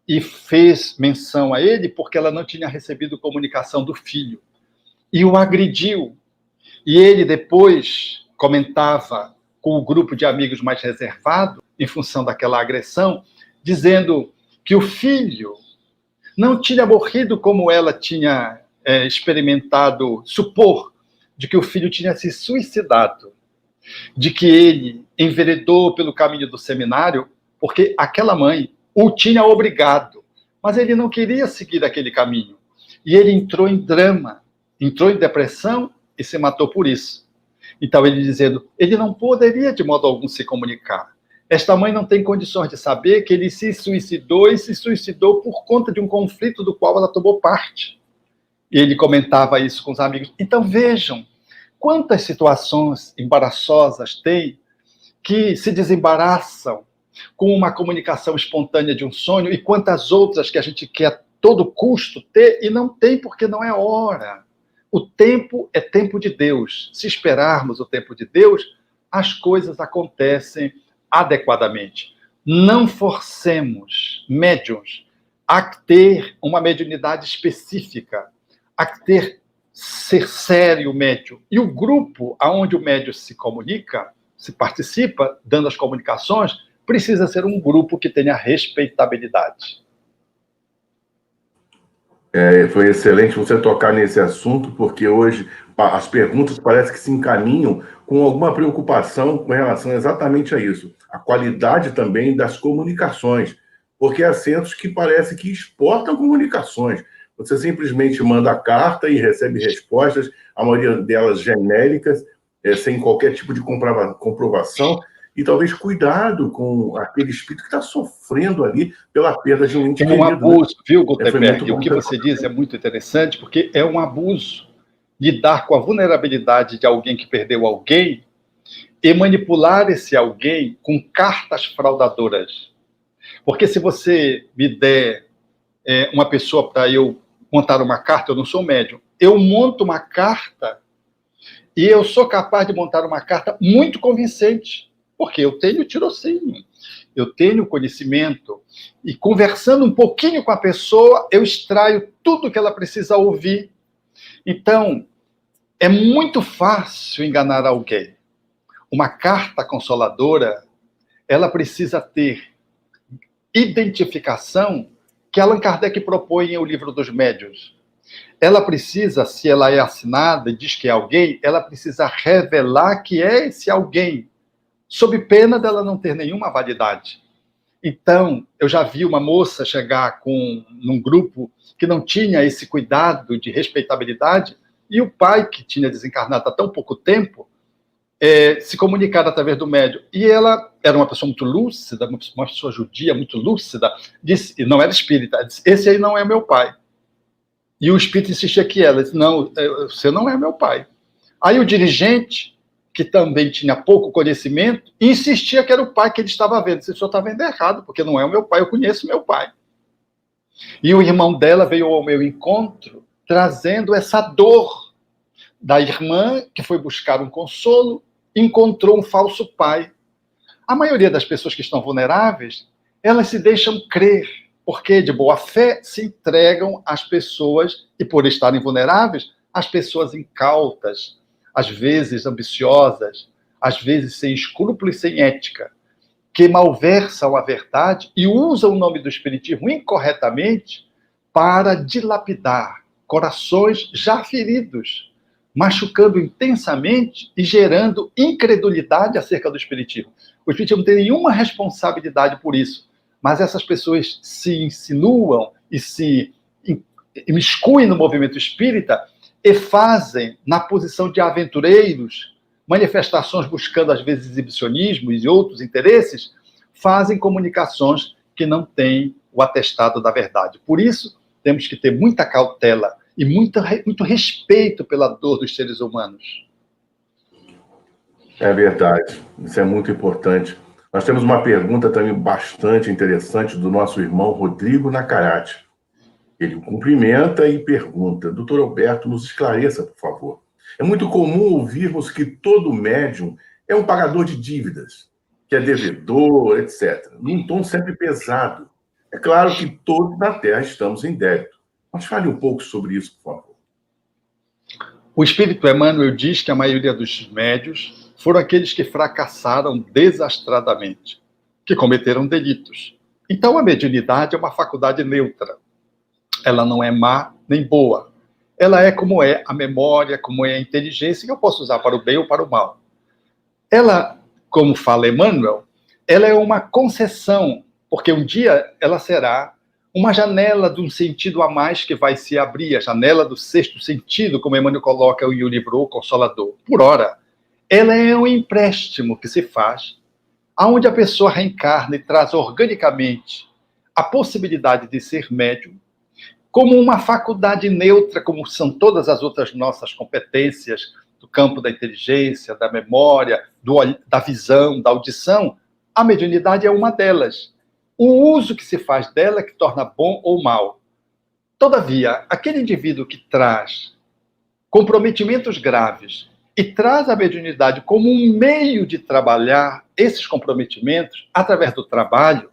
e fez menção a ele porque ela não tinha recebido comunicação do filho, e o agrediu. E ele depois comentava com o grupo de amigos mais reservado, em função daquela agressão, dizendo que o filho não tinha morrido como ela tinha experimentado, supor, de que o filho tinha se suicidado, de que ele enveredou pelo caminho do seminário, porque aquela mãe o tinha obrigado, mas ele não queria seguir aquele caminho. E ele entrou em drama, entrou em depressão, e se matou por isso. Então, ele dizendo, ele não poderia de modo algum se comunicar. Esta mãe não tem condições de saber que ele se suicidou, e se suicidou por conta de um conflito do qual ela tomou parte. E ele comentava isso com os amigos. Então, vejam, quantas situações embaraçosas tem que se desembaraçam com uma comunicação espontânea de um sonho, e quantas outras que a gente quer a todo custo ter, e não tem porque não é hora. O tempo é tempo de Deus. Se esperarmos o tempo de Deus, as coisas acontecem adequadamente. Não forcemos médiuns a ter uma mediunidade específica, a ser sério o médium. E o grupo aonde o médium se comunica, se participa, dando as comunicações, precisa ser um grupo que tenha respeitabilidade. Foi excelente você tocar nesse assunto, porque hoje as perguntas parecem que se encaminham com alguma preocupação com relação exatamente a isso. A qualidade também das comunicações, porque há centros que parece que exportam comunicações. Você simplesmente manda a carta e recebe respostas, a maioria delas genéricas, sem qualquer tipo de comprovação, e talvez cuidado com aquele espírito que está sofrendo ali pela perda de um ente querido. É um abuso, né? Viu, Gutenberg? E o que você diz é muito interessante, porque é um abuso lidar com a vulnerabilidade de alguém que perdeu alguém e manipular esse alguém com cartas fraudadoras. Porque se você me der uma pessoa para eu montar uma carta, eu não sou médium, eu monto uma carta e eu sou capaz de montar uma carta muito convincente, porque eu tenho tirocínio, eu tenho conhecimento, e conversando um pouquinho com a pessoa, eu extraio tudo que ela precisa ouvir. Então, é muito fácil enganar alguém. uma carta consoladora, ela precisa ter identificação que Allan Kardec propõe em O Livro dos Médiuns. Ela precisa, se ela é assinada e diz que é alguém, ela precisa revelar que é esse alguém, sob pena dela não ter nenhuma validade. Então, eu já vi uma moça chegar num grupo que não tinha esse cuidado de respeitabilidade, e o pai, que tinha desencarnado há tão pouco tempo, se comunicar através do médium. E ela era uma pessoa muito lúcida, uma pessoa judia muito lúcida, disse, e não era espírita, disse, esse aí não é meu pai. E o espírito insistia que ela disse, não, você não é meu pai. Aí o dirigente, que também tinha pouco conhecimento, insistia que era o pai que ele estava vendo. Disse, o senhor está vendo errado, porque não é o meu pai, eu conheço meu pai. E o irmão dela veio ao meu encontro, trazendo essa dor da irmã, que foi buscar um consolo, encontrou um falso pai. A maioria das pessoas que estão vulneráveis, elas se deixam crer, porque de boa fé se entregam às pessoas, e por estarem vulneráveis, às pessoas incautas, às vezes ambiciosas, às vezes sem escrúpulo e sem ética, que malversam a verdade e usam o nome do espiritismo incorretamente para dilapidar corações já feridos, machucando intensamente e gerando incredulidade acerca do espiritismo. O espiritismo não tem nenhuma responsabilidade por isso, mas essas pessoas se insinuam e se imiscuem no movimento espírita e fazem, na posição de aventureiros, manifestações buscando, às vezes, exibicionismo e outros interesses, fazem comunicações que não têm o atestado da verdade. Por isso, temos que ter muita cautela e muito respeito pela dor dos seres humanos. É verdade, isso é muito importante. Nós temos uma pergunta também bastante interessante do nosso irmão Rodrigo Nakayati. Ele o cumprimenta e pergunta, doutor Alberto, nos esclareça, por favor. É muito comum ouvirmos que todo médium é um pagador de dívidas, que é devedor, etc., num tom sempre pesado. É claro que todos na Terra estamos em débito. Mas fale um pouco sobre isso, por favor. O Espírito Emmanuel diz que a maioria dos médios foram aqueles que fracassaram desastradamente, que cometeram delitos. Então, a mediunidade é uma faculdade neutra. Ela não é má nem boa. Ela é como é a memória, como é a inteligência, que eu posso usar para o bem ou para o mal. Ela, como fala Emmanuel, ela é uma concessão, porque um dia ela será uma janela de um sentido a mais que vai se abrir, a janela do sexto sentido, como Emmanuel coloca em O Livro O Consolador. Por ora, ela é um empréstimo que se faz, aonde a pessoa reencarna e traz organicamente a possibilidade de ser médium, como uma faculdade neutra, como são todas as outras nossas competências do campo da inteligência, da memória, da visão, da audição. A mediunidade é uma delas. O uso que se faz dela é que torna bom ou mal. Todavia, aquele indivíduo que traz comprometimentos graves e traz a mediunidade como um meio de trabalhar esses comprometimentos através do trabalho,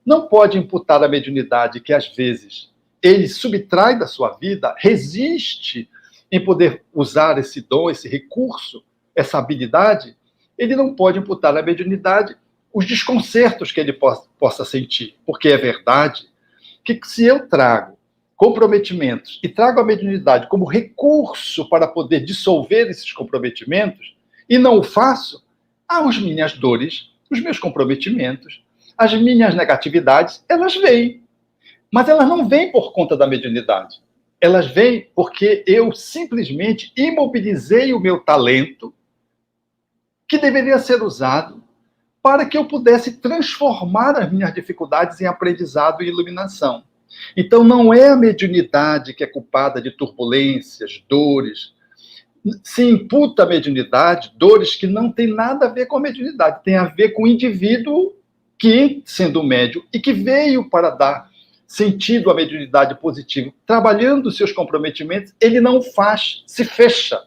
não pode imputar a mediunidade que, às vezes, ele subtrai da sua vida, resiste em poder usar esse dom, esse recurso, essa habilidade. Ele não pode imputar à mediunidade os desconcertos que ele possa sentir, porque é verdade que se eu trago comprometimentos e trago a mediunidade como recurso para poder dissolver esses comprometimentos, e não o faço, as minhas dores, os meus comprometimentos, as minhas negatividades, elas vêm. Mas elas não vêm por conta da mediunidade. Elas vêm porque eu simplesmente imobilizei o meu talento, que deveria ser usado para que eu pudesse transformar as minhas dificuldades em aprendizado e iluminação. Então, não é a mediunidade que é culpada de turbulências, dores. Se imputa à mediunidade dores que não tem nada a ver com a mediunidade, tem a ver com o indivíduo que, sendo médium, e que veio para dar sentido à mediunidade positiva, trabalhando os seus comprometimentos, ele não faz, se fecha.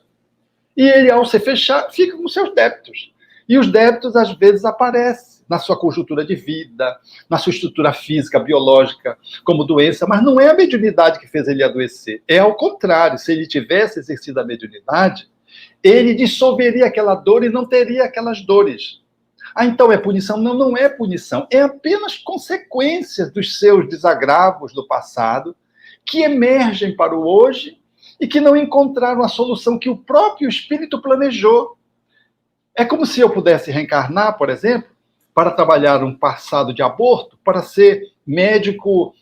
E ele, ao se fechar, fica com seus débitos. E os débitos, às vezes, aparecem na sua conjuntura de vida, na sua estrutura física, biológica, como doença, mas não é a mediunidade que fez ele adoecer. É ao contrário, se ele tivesse exercido a mediunidade, ele dissolveria aquela dor e não teria aquelas dores. Ah, então é punição? Não, não é punição. É apenas consequências dos seus desagravos do passado que emergem para o hoje e que não encontraram a solução que o próprio espírito planejou. É como se eu pudesse reencarnar, por exemplo, para trabalhar um passado de aborto, para ser médico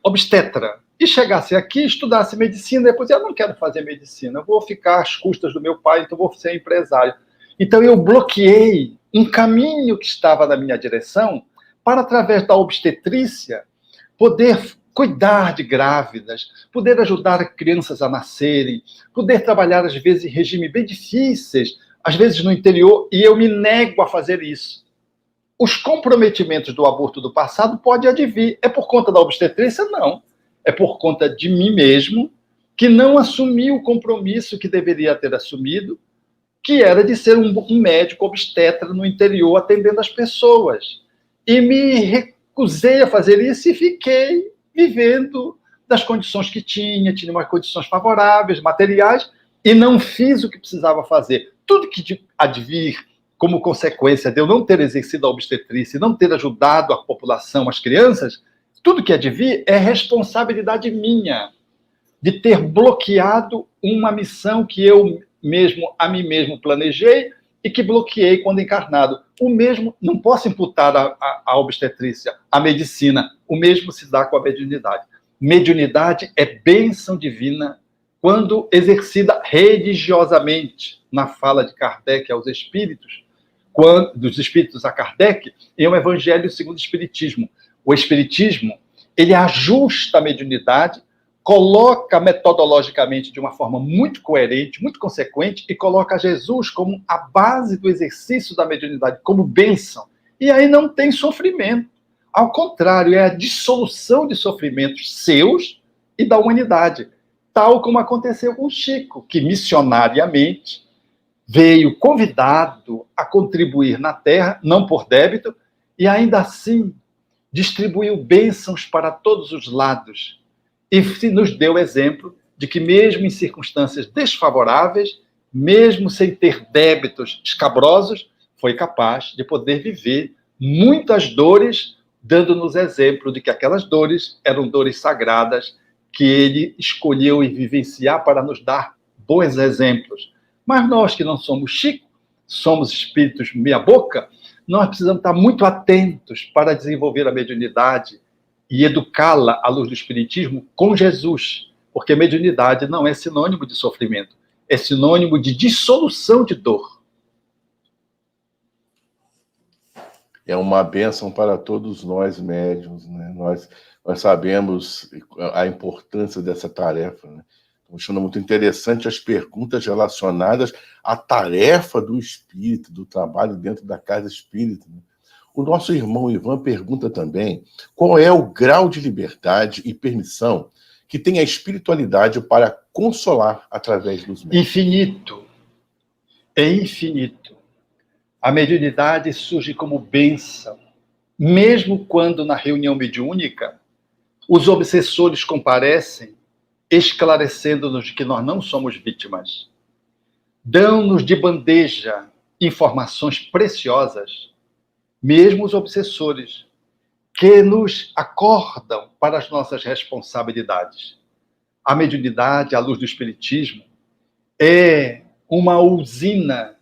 obstetra, e chegasse aqui, estudasse medicina, depois eu não quero fazer medicina, eu vou ficar às custas do meu pai, então vou ser empresário. Então eu bloqueei um caminho que estava na minha direção para, através da obstetrícia, poder cuidar de grávidas, poder ajudar crianças a nascerem, poder trabalhar, às vezes, em regimes bem difíceis, às vezes no interior, e eu me nego a fazer isso. Os comprometimentos do aborto do passado podem advir. É por conta da obstetrícia? Não. É por conta de mim mesmo, que não assumi o compromisso que deveria ter assumido, que era de ser um médico obstetra no interior, atendendo as pessoas. E me recusei a fazer isso e fiquei vivendo das condições que tinha umas condições favoráveis, materiais, e não fiz o que precisava fazer. Tudo que advir como consequência de eu não ter exercido a obstetrícia e não ter ajudado a população, as crianças, tudo que advir é responsabilidade minha de ter bloqueado uma missão que eu mesmo, a mim mesmo, planejei e que bloqueei quando encarnado. O mesmo, não posso imputar a obstetrícia, a medicina, o mesmo se dá com a mediunidade. Mediunidade é bênção divina quando exercida religiosamente, na fala de Kardec aos espíritos, dos espíritos a Kardec, em um Evangelho segundo o Espiritismo. O Espiritismo, ele ajusta a mediunidade, coloca metodologicamente de uma forma muito coerente, muito consequente, e coloca Jesus como a base do exercício da mediunidade, como bênção. E aí não tem sofrimento. Ao contrário, é a dissolução de sofrimentos seus e da humanidade, tal como aconteceu com Chico, que missionariamente veio convidado a contribuir na Terra, não por débito, e ainda assim distribuiu bênçãos para todos os lados, e nos deu exemplo de que, mesmo em circunstâncias desfavoráveis, mesmo sem ter débitos escabrosos, foi capaz de poder viver muitas dores, dando-nos exemplo de que aquelas dores eram dores sagradas que ele escolheu vivenciar para nos dar bons exemplos. Mas nós que não somos Chico, somos espíritos meia-boca, nós precisamos estar muito atentos para desenvolver a mediunidade e educá-la à luz do Espiritismo com Jesus, porque mediunidade não é sinônimo de sofrimento, é sinônimo de dissolução de dor. É uma bênção para todos nós médiuns, né? Nós sabemos a importância dessa tarefa, né? Estou achando muito interessante as perguntas relacionadas à tarefa do espírito, do trabalho dentro da casa espírita, né? O nosso irmão Ivan pergunta também qual é o grau de liberdade e permissão que tem a espiritualidade para consolar através dos médiuns. Infinito. É infinito. A mediunidade surge como bênção, mesmo quando na reunião mediúnica os obsessores comparecem, esclarecendo-nos que nós não somos vítimas. Dão-nos de bandeja informações preciosas, mesmo os obsessores, que nos acordam para as nossas responsabilidades. A mediunidade, à luz do Espiritismo, é uma usina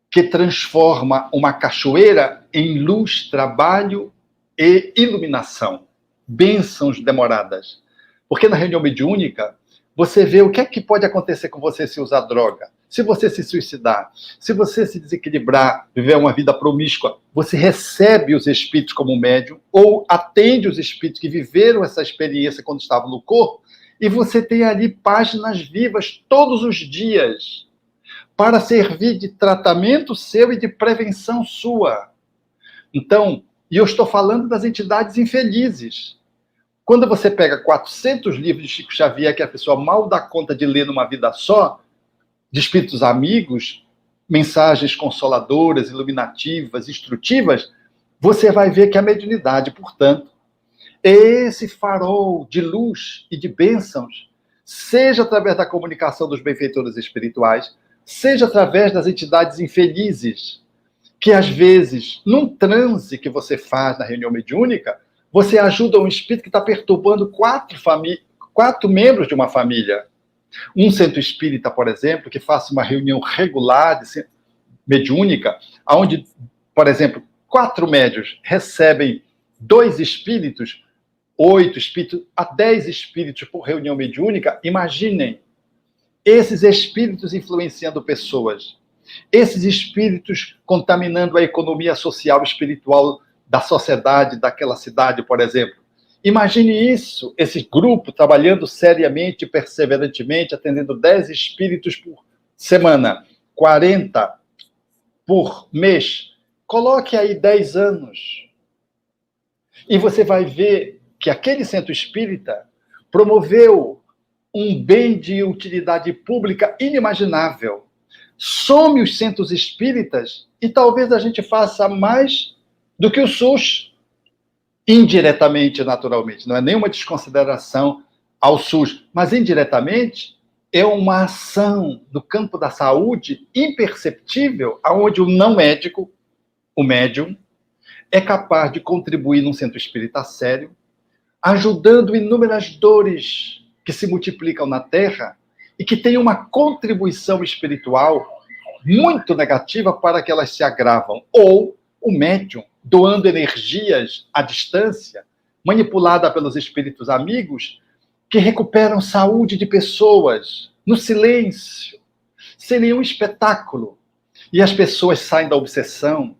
que transforma uma cachoeira em luz, trabalho e iluminação. Bênçãos demoradas. Porque na reunião mediúnica, você vê o que é que pode acontecer com você se usar droga, se você se suicidar, se você se desequilibrar, viver uma vida promíscua. Você recebe os espíritos como médium ou atende os espíritos que viveram essa experiência quando estavam no corpo, e você tem ali páginas vivas todos os dias para servir de tratamento seu e de prevenção sua. Então, e eu estou falando das entidades infelizes. Quando você pega 400 livros de Chico Xavier, que a pessoa mal dá conta de ler numa vida só, de espíritos amigos, mensagens consoladoras, iluminativas, instrutivas, você vai ver que a mediunidade, portanto, é esse farol de luz e de bênçãos seja através da comunicação dos benfeitores espirituais, seja através das entidades infelizes, que às vezes, num transe que você faz na reunião mediúnica, você ajuda um espírito que está perturbando quatro membros de uma família. Um centro espírita, por exemplo, que faça uma reunião regular mediúnica, onde, por exemplo, 4 médios recebem 2 espíritos, 8 espíritos, a 10 espíritos por reunião mediúnica. Imaginem esses espíritos influenciando pessoas, esses espíritos contaminando a economia social e espiritual da sociedade daquela cidade, por exemplo. Imagine isso, esse grupo trabalhando seriamente, perseverantemente, atendendo 10 espíritos por semana, 40 por mês. Coloque aí 10 anos. E você vai ver que aquele centro espírita promoveu um bem de utilidade pública inimaginável. Some os centros espíritas e talvez a gente faça mais do que o SUS. Indiretamente, naturalmente. Não é nenhuma desconsideração ao SUS, mas indiretamente é uma ação do campo da saúde imperceptível, onde o não médico, o médium, é capaz de contribuir num centro espírita sério, ajudando inúmeras dores que se multiplicam na Terra e que têm uma contribuição espiritual muito negativa para que elas se agravam. Ou o médium, doando energias à distância, manipulada pelos espíritos amigos, que recuperam saúde de pessoas no silêncio, sem nenhum espetáculo. E as pessoas saem da obsessão,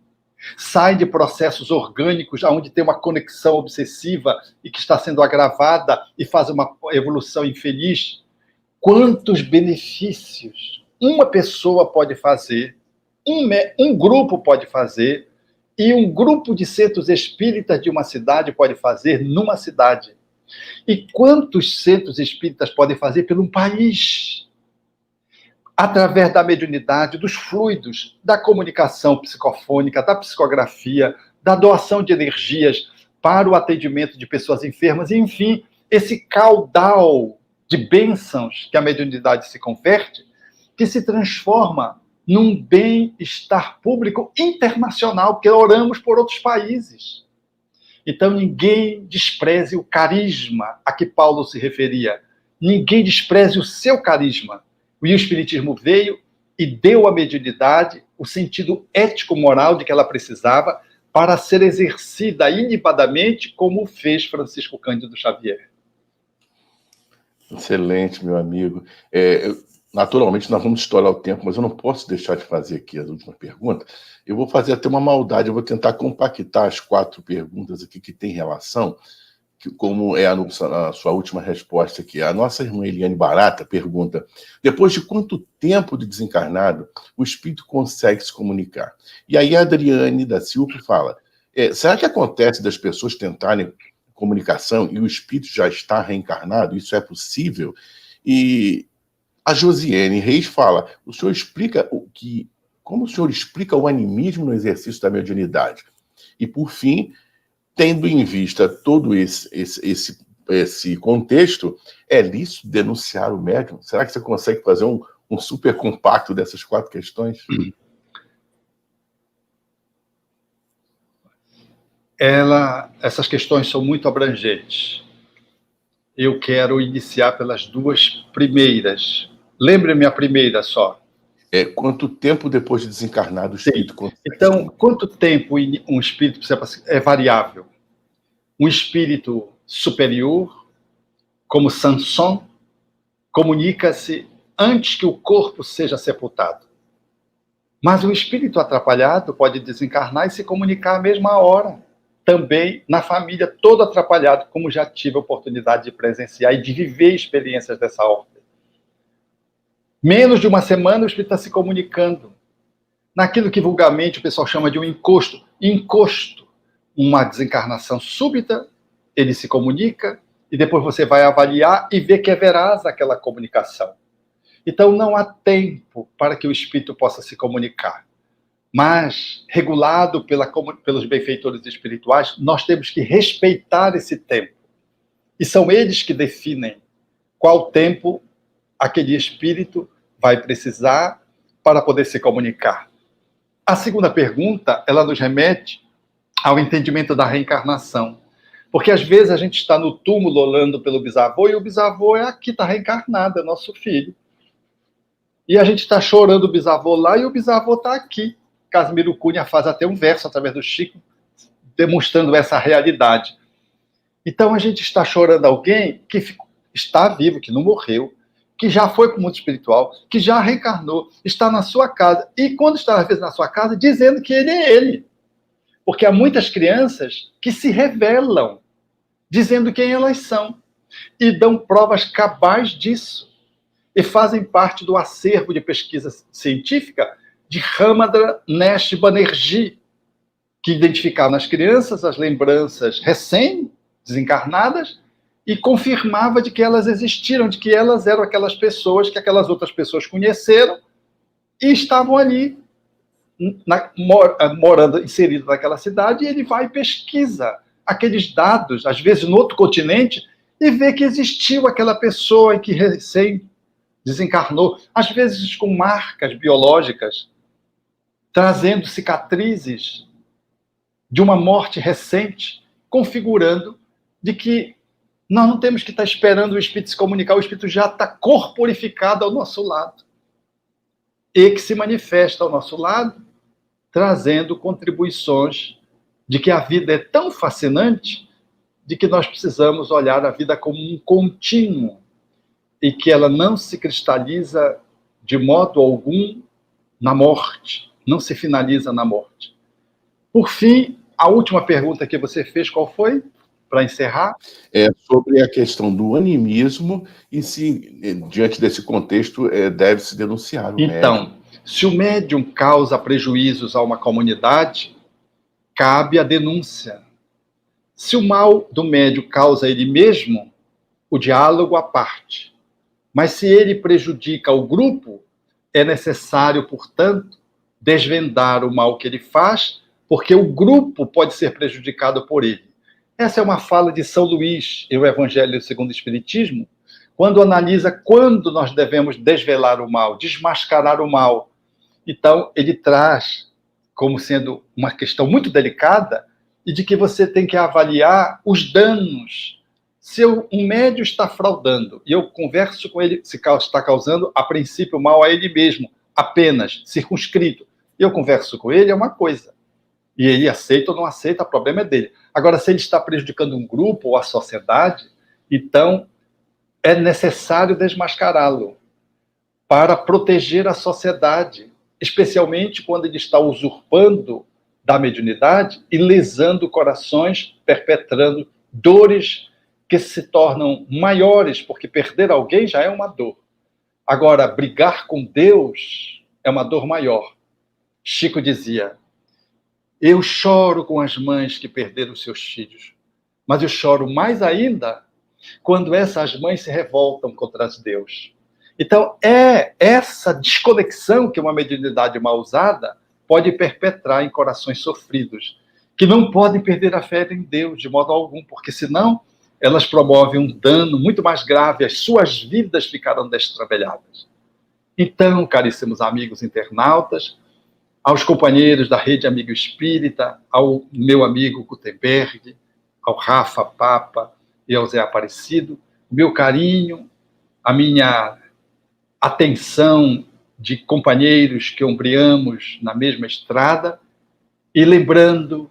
saem de processos orgânicos onde tem uma conexão obsessiva e que está sendo agravada e faz uma evolução infeliz. Quantos benefícios uma pessoa pode fazer, um grupo pode fazer, e um grupo de centros espíritas de uma cidade pode fazer numa cidade. E quantos centros espíritas podem fazer pelo país? Através da mediunidade, dos fluidos, da comunicação psicofônica, da psicografia, da doação de energias para o atendimento de pessoas enfermas, e, enfim, esse caudal de bênçãos que a mediunidade se converte, que se transforma num bem-estar público internacional, porque oramos por outros países. Então, ninguém despreze o carisma a que Paulo se referia. Ninguém despreze o seu carisma. E o Espiritismo veio e deu à mediunidade o sentido ético-moral de que ela precisava para ser exercida ilibadamente, como fez Francisco Cândido Xavier. Excelente, meu amigo. Naturalmente, nós vamos estourar o tempo, mas eu não posso deixar de fazer aqui as últimas perguntas. Eu vou fazer até uma maldade, eu vou tentar compactar as 4 perguntas aqui que têm relação, como é a sua última resposta aqui. A nossa irmã Eliane Barata pergunta: depois de quanto tempo de desencarnado o espírito consegue se comunicar? E aí a Adriane da Silva fala: será que acontece das pessoas tentarem comunicação e o espírito já está reencarnado? Isso é possível? E a Josiane Reis fala: o senhor explica como o senhor explica o animismo no exercício da mediunidade? E, por fim, tendo em vista todo esse contexto, é lícito denunciar o médium? Será que você consegue fazer um super compacto dessas 4 questões? Essas questões são muito abrangentes. Eu quero iniciar pelas 2 primeiras. Lembre-me a primeira só. Quanto tempo depois de desencarnado o espírito consegue? Então, quanto tempo um espírito é variável? Um espírito superior, como Sansão, comunica-se antes que o corpo seja sepultado. Mas o espírito atrapalhado pode desencarnar e se comunicar à mesma hora. Também na família, todo atrapalhado, como já tive a oportunidade de presenciar e de viver experiências dessa ordem. Menos de uma semana o espírito está se comunicando. Naquilo que vulgarmente o pessoal chama de um encosto. Encosto, uma desencarnação súbita, ele se comunica e depois você vai avaliar e ver que é veraz aquela comunicação. Então não há tempo para que o espírito possa se comunicar. Mas, regulado pelos benfeitores espirituais, nós temos que respeitar esse tempo. E são eles que definem qual tempo aquele espírito vai precisar para poder se comunicar. A segunda pergunta, ela nos remete ao entendimento da reencarnação. Porque às vezes a gente está no túmulo olhando pelo bisavô, e o bisavô é aqui, está reencarnado, é nosso filho. E a gente está chorando o bisavô lá, e o bisavô está aqui. Casimiro Cunha faz até um verso através do Chico, demonstrando essa realidade. Então a gente está chorando alguém que está vivo, que não morreu, que já foi para o mundo espiritual, que já reencarnou, está na sua casa, e quando está às vezes na sua casa, dizendo que ele é ele. Porque há muitas crianças que se revelam, dizendo quem elas são, e dão provas cabais disso, e fazem parte do acervo de pesquisa científica de Ramadra Nesh Banerjee, que identificava nas crianças as lembranças recém-desencarnadas e confirmava de que elas existiram, de que elas eram aquelas pessoas que aquelas outras pessoas conheceram e estavam ali, morando, inserido naquela cidade, e ele vai e pesquisa aqueles dados, às vezes no outro continente, e vê que existiu aquela pessoa que recém desencarnou, às vezes com marcas biológicas, trazendo cicatrizes de uma morte recente, configurando de que nós não temos que estar esperando o espírito se comunicar, o espírito já está corporificado ao nosso lado, e que se manifesta ao nosso lado, trazendo contribuições de que a vida é tão fascinante de que nós precisamos olhar a vida como um contínuo e que ela não se cristaliza de modo algum na morte, não se finaliza na morte. Por fim, a última pergunta que você fez, qual foi? Para encerrar? É sobre a questão do animismo e se, diante desse contexto, deve-se denunciar o médium. Então, se o médium causa prejuízos a uma comunidade, cabe a denúncia. Se o mal do médium causa ele mesmo, o diálogo à parte. Mas se ele prejudica o grupo, é necessário, portanto, desvendar o mal que ele faz, porque o grupo pode ser prejudicado por ele. Essa é uma fala de São Luís, em O Evangelho segundo o Espiritismo, quando analisa quando nós devemos desvelar o mal, desmascarar o mal. Então, ele traz como sendo uma questão muito delicada e de que você tem que avaliar os danos. Se um médium está fraudando e eu converso com ele, se está causando, a princípio, mal a ele mesmo, apenas, circunscrito, e eu converso com ele, é uma coisa. E ele aceita ou não aceita, o problema é dele. Agora, se ele está prejudicando um grupo ou a sociedade, então é necessário desmascará-lo para proteger a sociedade, especialmente quando ele está usurpando da mediunidade e lesando corações, perpetrando dores que se tornam maiores, porque perder alguém já é uma dor. Agora, brigar com Deus é uma dor maior. Chico dizia: eu choro com as mães que perderam seus filhos, mas eu choro mais ainda quando essas mães se revoltam contra Deus. Então, é essa desconexão que uma mediunidade mal usada pode perpetrar em corações sofridos, que não podem perder a fé em Deus de modo algum, porque senão elas promovem um dano muito mais grave, as suas vidas ficarão destravelhadas. Então, caríssimos amigos internautas, aos companheiros da Rede Amigo Espírita, ao meu amigo Gutenberg, ao Rafa Papa e ao Zé Aparecido, o meu carinho, a minha atenção de companheiros que ombreamos na mesma estrada, e lembrando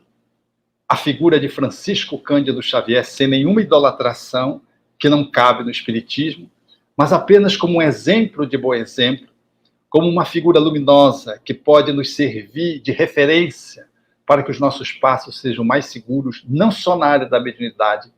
a figura de Francisco Cândido Xavier sem nenhuma idolatração, que não cabe no Espiritismo, mas apenas como um exemplo de bom exemplo, como uma figura luminosa que pode nos servir de referência para que os nossos passos sejam mais seguros, não só na área da mediunidade,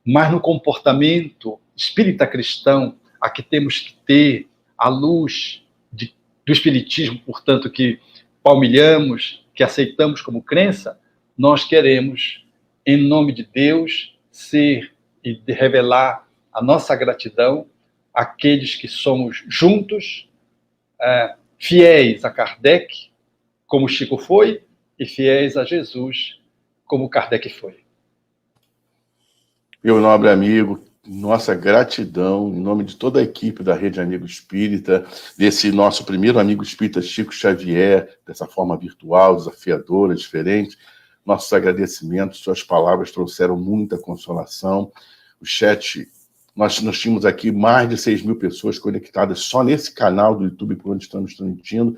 mas no comportamento espírita cristão, a que temos que ter a luz do Espiritismo, portanto, que palmilhamos, que aceitamos como crença. Nós queremos, em nome de Deus, ser e revelar a nossa gratidão àqueles que somos juntos, fiéis a Kardec, como Chico foi, e fiéis a Jesus, como Kardec foi. Meu nobre amigo, nossa gratidão em nome de toda a equipe da Rede Amigo Espírita, desse nosso primeiro amigo espírita Chico Xavier, dessa forma virtual, desafiadora, diferente. Nossos agradecimentos, suas palavras trouxeram muita consolação. O chat, nós tínhamos aqui mais de 6.000 pessoas conectadas só nesse canal do YouTube por onde estamos transmitindo,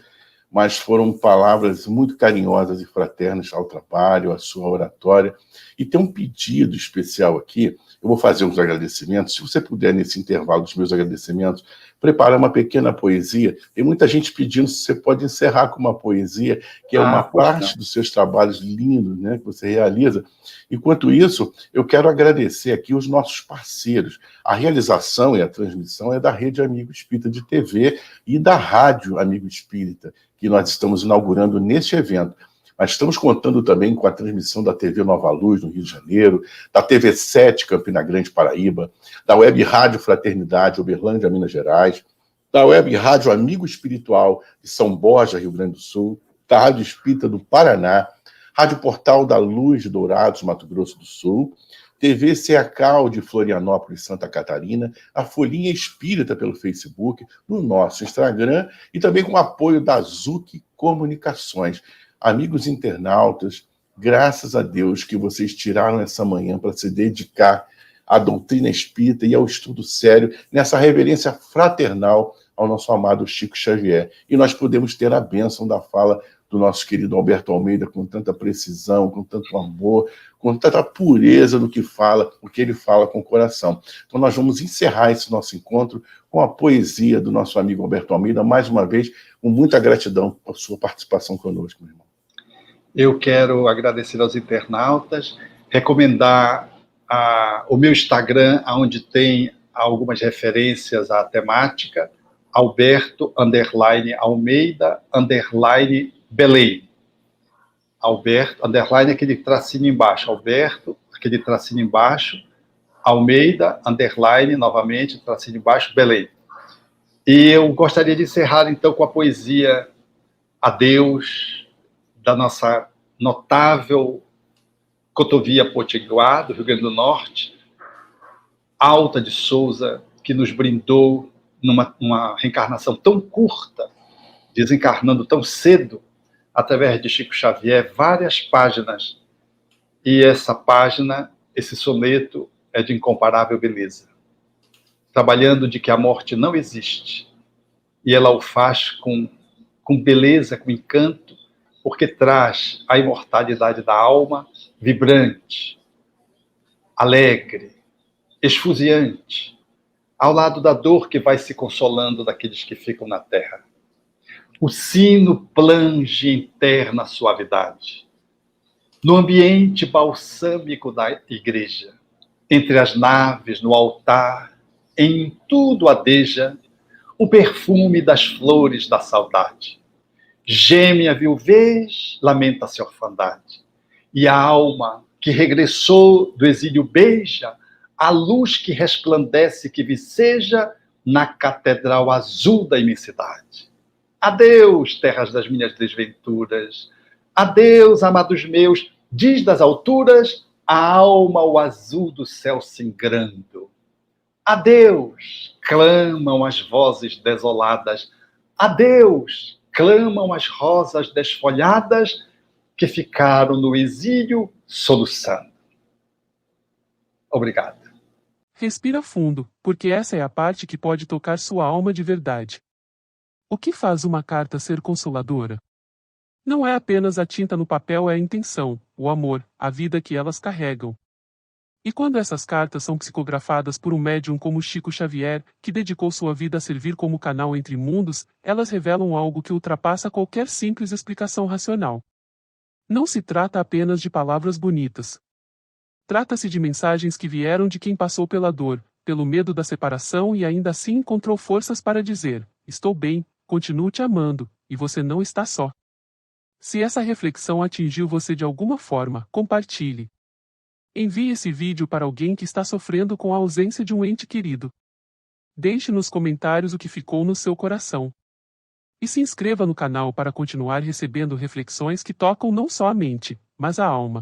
mas foram palavras muito carinhosas e fraternas ao trabalho, à sua oratória. E tem um pedido especial aqui, eu vou fazer uns agradecimentos. Se você puder, nesse intervalo dos meus agradecimentos, preparar uma pequena poesia. Tem muita gente pedindo se você pode encerrar com uma poesia, que é uma parte dos seus trabalhos lindos, né, que você realiza. Enquanto isso, eu quero agradecer aqui os nossos parceiros. A realização e a transmissão é da Rede Amigo Espírita de TV e da Rádio Amigo Espírita, que nós estamos inaugurando neste evento. Mas estamos contando também com a transmissão da TV Nova Luz, no Rio de Janeiro, da TV 7, Campina Grande, Paraíba, da Web Rádio Fraternidade, Uberlândia, Minas Gerais, da Web Rádio Amigo Espiritual de São Borja, Rio Grande do Sul, da Rádio Espírita do Paraná, Rádio Portal da Luz de Dourados, Mato Grosso do Sul, TV Ceacal de Florianópolis, Santa Catarina, a Folhinha Espírita pelo Facebook, no nosso Instagram e também com o apoio da Zuc Comunicações. Amigos internautas, graças a Deus que vocês tiraram essa manhã para se dedicar à doutrina espírita e ao estudo sério, nessa reverência fraternal ao nosso amado Chico Xavier. E nós podemos ter a bênção da fala do nosso querido Alberto Almeida com tanta precisão, com tanto amor, com tanta pureza do que fala, o que ele fala com o coração. Então nós vamos encerrar esse nosso encontro com a poesia do nosso amigo Alberto Almeida, mais uma vez, com muita gratidão por sua participação conosco, meu irmão. Eu quero agradecer aos internautas, recomendar o meu Instagram, onde tem algumas referências à temática, Alberto_Almeida_Belém. Alberto, underline, aquele tracinho embaixo. Alberto, aquele tracinho embaixo. Almeida, underline, novamente, tracinho embaixo, Belém. E eu gostaria de encerrar, então, com a poesia Adeus, da nossa notável Cotovia Potiguar, do Rio Grande do Norte, Alta de Souza, que nos brindou numa reencarnação tão curta, desencarnando tão cedo, através de Chico Xavier, várias páginas. E essa página, esse soneto, é de incomparável beleza. Trabalhando de que a morte não existe. E ela o faz com beleza, com encanto, porque traz a imortalidade da alma vibrante, alegre, esfuziante, ao lado da dor que vai se consolando daqueles que ficam na terra. O sino plange em terna suavidade. No ambiente balsâmico da igreja, entre as naves, no altar, em tudo adeja o perfume das flores da saudade. Geme a viuvez, lamenta-se a orfandade. E a alma que regressou do exílio beija a luz que resplandece, que viceja na catedral azul da imensidade. Adeus, terras das minhas desventuras. Adeus, amados meus, diz das alturas a alma o azul do céu singrando. Adeus, clamam as vozes desoladas. Adeus, clamam as rosas desfolhadas que ficaram no exílio soluçando. Obrigado. Respira fundo, porque essa é a parte que pode tocar sua alma de verdade. O que faz uma carta ser consoladora? Não é apenas a tinta no papel, é a intenção, o amor, a vida que elas carregam. E quando essas cartas são psicografadas por um médium como Chico Xavier, que dedicou sua vida a servir como canal entre mundos, elas revelam algo que ultrapassa qualquer simples explicação racional. Não se trata apenas de palavras bonitas. Trata-se de mensagens que vieram de quem passou pela dor, pelo medo da separação e ainda assim encontrou forças para dizer: estou bem, continuo te amando, e você não está só. Se essa reflexão atingiu você de alguma forma, compartilhe. Envie esse vídeo para alguém que está sofrendo com a ausência de um ente querido. Deixe nos comentários o que ficou no seu coração. E se inscreva no canal para continuar recebendo reflexões que tocam não só a mente, mas a alma.